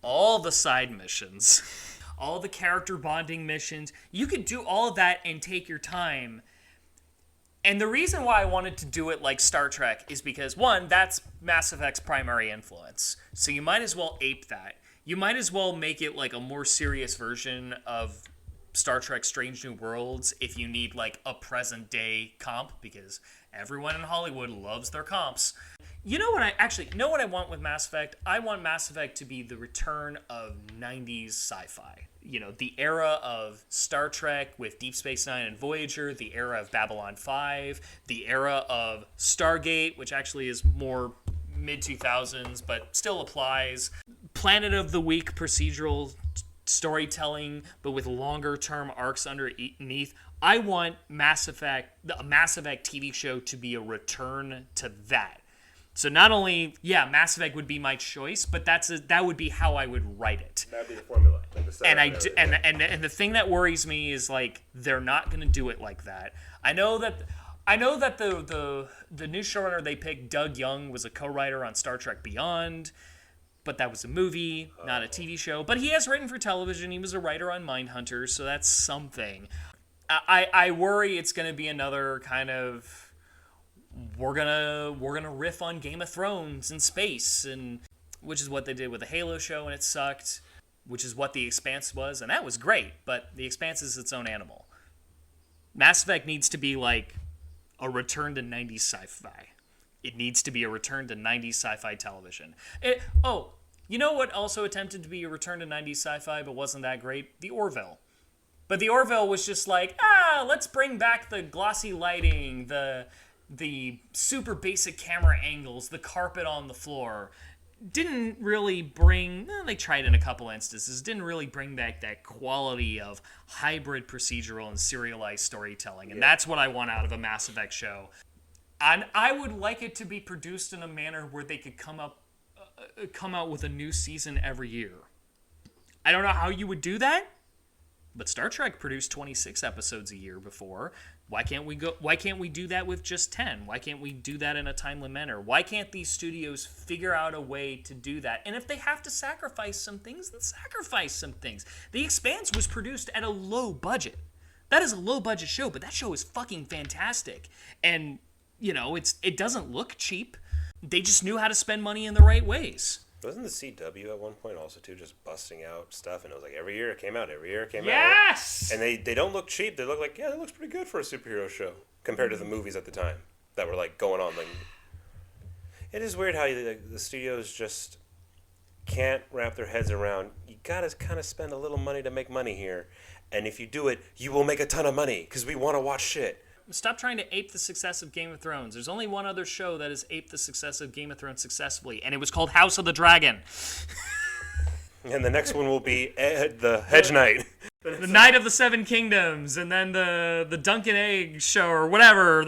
all the side missions, all the character bonding missions. You could do all of that and take your time. And the reason why I wanted to do it like Star Trek is because, one, that's Mass Effect's primary influence. So you might as well ape that. You might as well make it like a more serious version of Star Trek Strange New Worlds if you need like a present day comp, because everyone in Hollywood loves their comps. You know what I want with Mass Effect? I want Mass Effect to be the return of 90s sci-fi. You know, the era of Star Trek with Deep Space Nine and Voyager, the era of Babylon 5, the era of Stargate, which actually is more mid-2000s, but still applies. Planet of the Week procedural storytelling, but with longer-term arcs underneath. I want a Mass Effect TV show to be a return to that. So not only, Mass Effect would be my choice, but that would be how I would write it. That'd be the formula. Like the And the thing that worries me is like they're not going to do it like that. I know that the new showrunner they picked, Doug Young, was a co-writer on Star Trek Beyond, but that was a movie, not a TV show. But he has written for television. He was a writer on Mindhunter, so that's something. I worry it's going to be another kind of we're gonna riff on Game of Thrones in space, and which is what they did with the Halo show, and it sucked. Which is what The Expanse was, and that was great. But The Expanse is its own animal. Mass Effect needs to be like a return to 90s sci-fi. It needs to be a return to 90s sci-fi television. You know what also attempted to be a return to 90s sci-fi but wasn't that great? The Orville. But the Orville was just like, let's bring back the glossy lighting, the super basic camera angles, the carpet on the floor. Didn't really bring, they tried in a couple instances, didn't really bring back that quality of hybrid procedural and serialized storytelling. And that's what I want out of a Mass Effect show. And I would like it to be produced in a manner where they could come out with a new season every year. I don't know how you would do that, but Star Trek produced 26 episodes a year before. Why can't we do that with just 10? Why can't we do that in a timely manner? Why can't these studios figure out a way to do that? And if they have to sacrifice some things, then sacrifice some things. The Expanse was produced at a low budget. That is a low budget show, but that show is fucking fantastic. And, you know, it doesn't look cheap. They just knew how to spend money in the right ways. Wasn't the CW at one point also too just busting out stuff, and it was like every year it came out. Yes! And they don't look cheap. They look like, that looks pretty good for a superhero show compared to the movies at the time that were like going on. Like, it is weird how the studios just can't wrap their heads around. You gotta kind of spend a little money to make money here, and if you do it, you will make a ton of money because we want to watch shit. Stop trying to ape the success of Game of Thrones. There's only one other show that has aped the success of Game of Thrones successfully, and it was called House of the Dragon. And the next one will be the Hedge Knight. The Knight of the Seven Kingdoms, and then the Dunkin' Egg show, or whatever.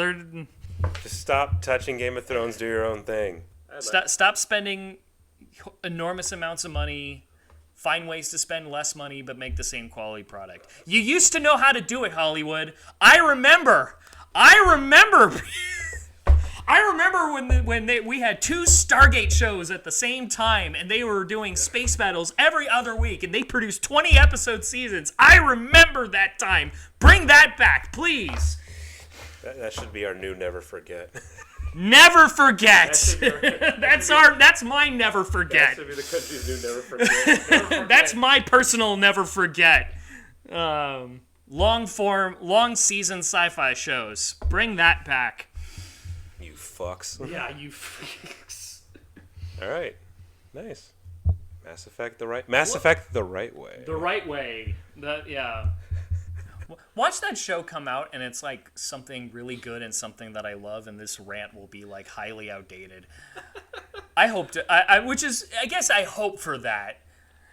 Just stop touching Game of Thrones, do your own thing. Stop spending enormous amounts of money. Find ways to spend less money but make the same quality product. You used to know how to do it, Hollywood. I remember when we had 2 Stargate shows at the same time, and they were doing space battles every other week, and they produced 20-episode seasons. I remember that time. Bring that back, please. That should be our new Never Forget. Never forget. That's my never forget. That should be the country's new Never Forget. Never forget. That's my personal never forget. Long season sci-fi shows. Bring that back. You fucks. Yeah, you freaks. All right. Nice. Mass Effect the right way. The right way. Yeah. Watch that show come out, and it's like something really good and something that I love, and this rant will be like highly outdated. I hope for that.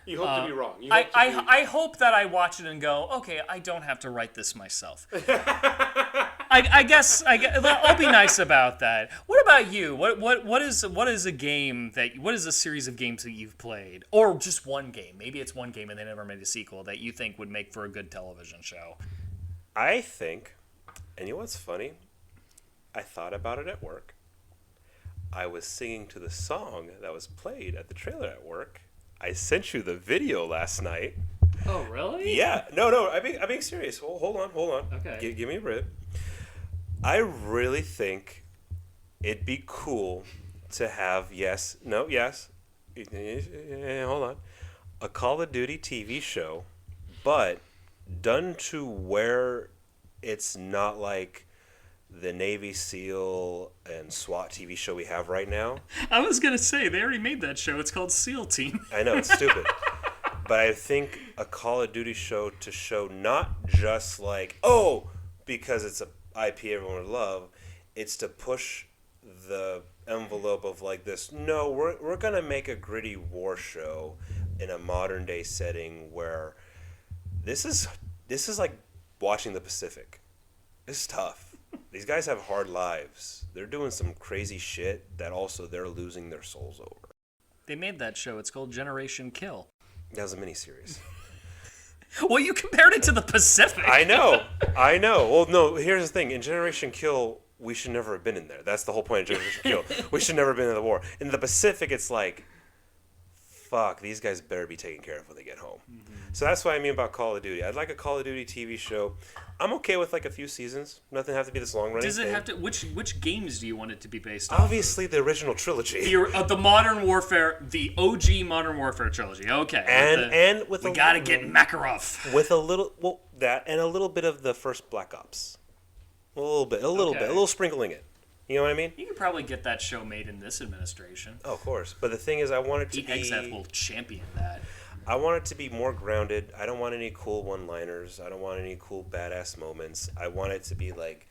You hope to be wrong. You hope I hope that I watch it and go, okay, I don't have to write this myself. I guess I'll be nice about that. What about you? What is a game what is a series of games that you've played, or just one game? Maybe it's one game and they never made a sequel that you think would make for a good television show. I think, and you know what's funny? I thought about it at work. I was singing to the song that was played at the trailer at work. I sent you the video last night. Oh, really? Yeah. No. I'm being serious. Hold on. Okay. Give me a bit. I really think it'd be cool to have, hold on, a Call of Duty TV show, but done to where it's not like the Navy SEAL and SWAT TV show we have right now. I was going to say, they already made that show. It's called SEAL Team. I know, it's stupid. But I think a Call of Duty show to show not just like, because it's a IP everyone would love, it's to push the envelope of like this, no, we're going to make a gritty war show in a modern day setting where this is like watching the Pacific. It's tough. These guys have hard lives. They're doing some crazy shit that also they're losing their souls over. They made that show. It's called Generation Kill. That was a miniseries. Well, you compared it to the Pacific. I know. Well, no, here's the thing. In Generation Kill, we should never have been in there. That's the whole point of Generation Kill. We should never have been in the war. In the Pacific, it's like, fuck, these guys better be taken care of when they get home. Mm-hmm. So that's what I mean about Call of Duty. I'd like a Call of Duty TV show. I'm okay with like a few seasons. Nothing have to be this long running. Does it thing. have to? Which games do you want it to be based on? Obviously, the original trilogy. The Modern Warfare, the OG Modern Warfare trilogy. Okay. And with we gotta get Makarov. With a little that and a little bit of the first Black Ops. A little bit, a little sprinkling it. You know what I mean? You could probably get that show made in this administration. Oh, of course. But the thing is, I want it to be... EXF will champion that. I want it to be more grounded. I don't want any cool one-liners. I don't want any cool badass moments. I want it to be like,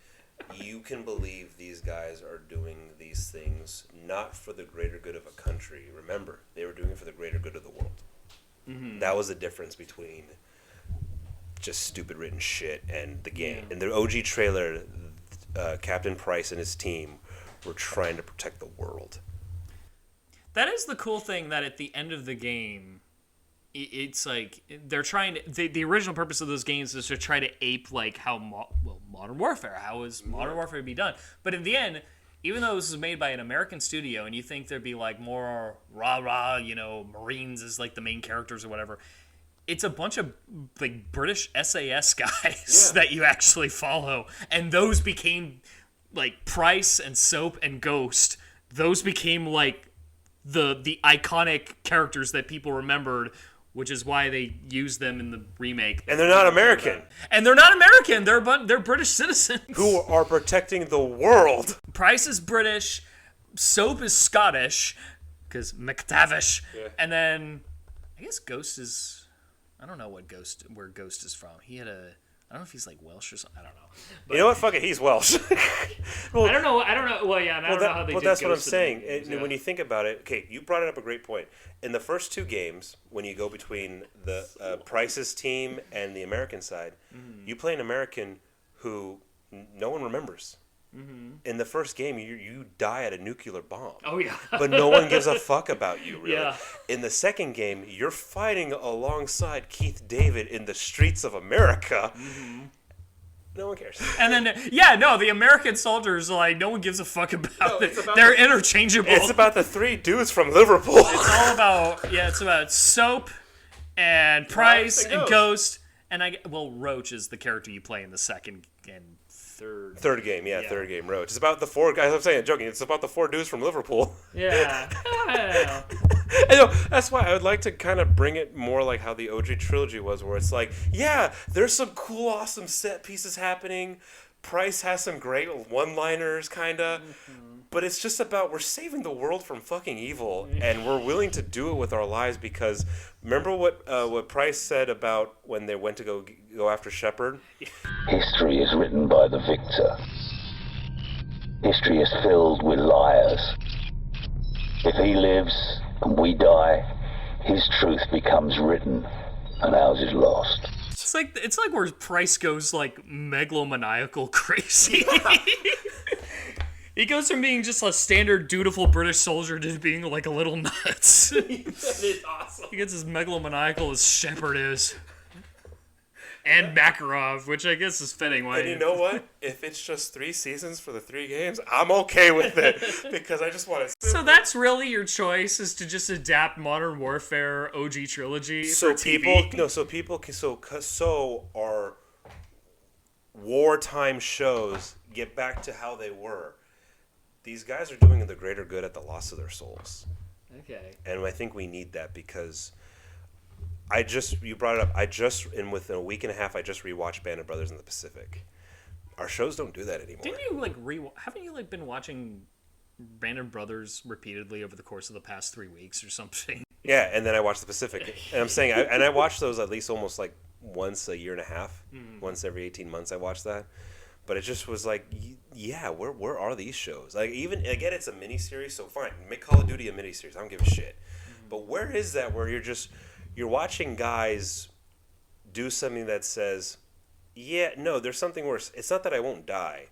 you can believe these guys are doing these things not for the greater good of a country. Remember, they were doing it for the greater good of the world. Mm-hmm. That was the difference between just stupid written shit and the game. In the OG trailer, Captain Price and his team were trying to protect the world. That is the cool thing, that at the end of the game, it's like they're trying to... The original purpose of those games is to try to ape like how Modern Warfare. How is Modern Warfare be done? But in the end, even though this was made by an American studio, and you think there'd be like more rah-rah, Marines as like the main characters or whatever, it's a bunch of like British SAS guys that you actually follow, and those became like Price and Soap and Ghost. Those became like the iconic characters that people remembered, which is why they used them in the remake. And they're not American. They're British citizens who are protecting the world. Price is British, Soap is Scottish, because McTavish, and then I guess Ghost is... I don't know where Ghost is from. He had a... I don't know if he's like Welsh or something. I don't know. But, you know what? Fuck it. He's Welsh. Well, I don't know. Well, yeah, and I don't know how they did that's Ghost what I'm saying. games, When you think about it, okay, you brought it up a great point. In the first two games, when you go between the Price's team and the American side, you play an American who no one remembers. Mm-hmm. In the first game, you die at a nuclear bomb. Oh, yeah. But no one gives a fuck about you, really. Yeah. In the second game, you're fighting alongside Keith David in the streets of America. Mm-hmm. No one cares. And then, the American soldiers, like, no one gives a fuck about it. They're interchangeable. It's about the three dudes from Liverpool. It's all about, it's about Soap and Price and Ghost. And Roach is the character you play in the second and third game, third game, Roach. It's about the four guys. I'm saying, joking. It's about the four dudes from Liverpool. Yeah. I know. That's why I would like to kind of bring it more like how the OG trilogy was, where it's like, there's some cool, awesome set pieces happening. Price has some great one-liners, kind of. Mm-hmm. But it's just about we're saving the world from fucking evil, and we're willing to do it with our lives because remember what Price said about when they went to go after Shepard? History is written by the victor. History is filled with liars. If he lives and we die, his truth becomes written and ours is lost. It's like where Price goes like megalomaniacal crazy. He goes from being just a standard dutiful British soldier to being like a little nuts. That is awesome. He gets as megalomaniacal as Shepard is. And Makarov, which I guess is fitting. And you know what? If it's just 3 seasons for the 3 games, I'm okay with it because I just want to. So that's really your choice, is to just adapt Modern Warfare OG trilogy for TV? So our wartime shows get back to how they were. These guys are doing the greater good at the loss of their souls. Okay. And I think we need that because you brought it up. Within a week and a half, I just rewatched Band of Brothers in the Pacific. Our shows don't do that anymore. Didn't you haven't you been watching Band of Brothers repeatedly over the course of the past 3 weeks or something? Yeah, and then I watched the Pacific, and I'm saying, I watch those at least almost like once a year and a half, once every 18 months. I watch that, but it just was like, yeah, where are these shows? Like, even again, it's a miniseries, so fine, make Call of Duty a miniseries. I don't give a shit. But where is that? Where you're watching guys do something that says, yeah, no, there's something worse. It's not that I won't die.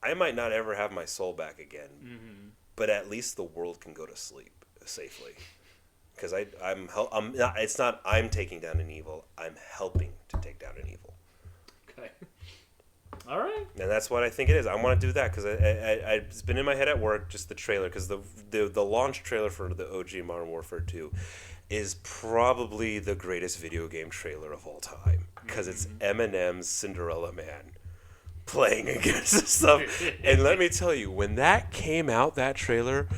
I might not ever have my soul back again, but at least the world can go to sleep safely. Because I'm not. It's not I'm taking down an evil. I'm helping to take down an evil. Okay. All right. And that's what I think it is. I want to do that because it's been in my head at work. Just the trailer, because the launch trailer for the OG Modern Warfare 2 is probably the greatest video game trailer of all time because it's Eminem's Cinderella Man playing against this stuff. And let me tell you, when that came out, that trailer,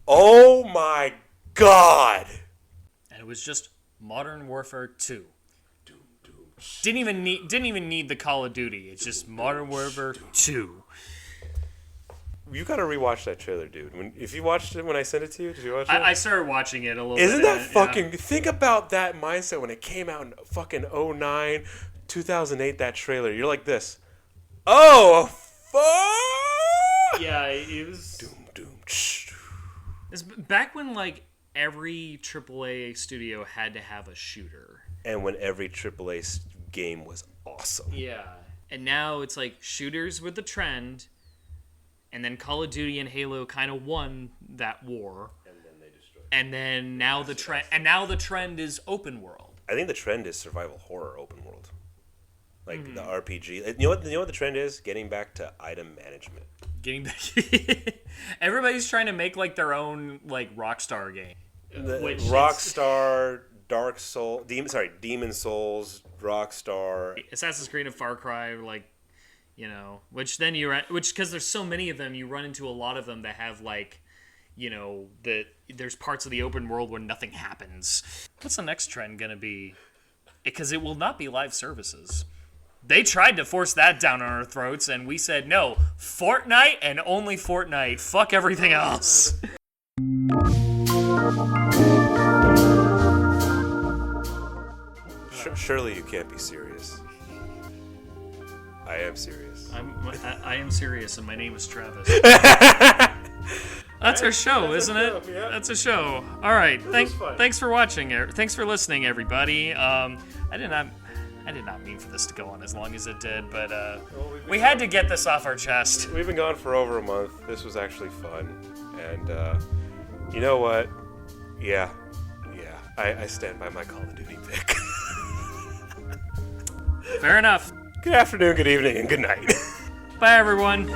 oh my God! And it was just Modern Warfare 2. Didn't even need the Call of Duty. It's just Modern Warfare 2. You gotta rewatch that trailer, dude. If you watched it when I sent it to you, did you watch it? I started watching it a little bit. Isn't that fucking... Yeah. Think about that mindset when it came out in fucking 2009, 2008, that trailer. You're like this. Oh, fuck! Yeah, it was... It's back when, like, every AAA studio had to have a shooter. And when every AAA game was awesome. Yeah. And now it's like shooters were the trend, and then Call of Duty and Halo kind of won that war. And then they destroyed. And then now the trend is open world. I think the trend is survival horror open world. Like the RPG. You know what the trend is? Getting back to item management. Getting back. Everybody's trying to make like their own like Rockstar game. Rockstar, Demon Souls, Rockstar, Assassin's Creed and Far Cry, like, you know, which because there's so many of them, you run into a lot of them that have like, you know, there's parts of the open world where nothing happens. What's the next trend gonna be? Because it will not be live services. They tried to force that down on our throats, and we said no. Fortnite and only Fortnite. Fuck everything else. Surely you can't be serious. I am serious. I am serious, and my name is Travis. That's our show, isn't it? Yeah. That's a show. All right. Thanks for watching. Thanks for listening, everybody. I did not mean for this to go on as long as it did, but we had to get this off our chest. We've been gone for over a month. This was actually fun, and you know what? Yeah, I stand by my Call of Duty pick. Fair enough. Good afternoon, good evening, and good night. Bye, everyone.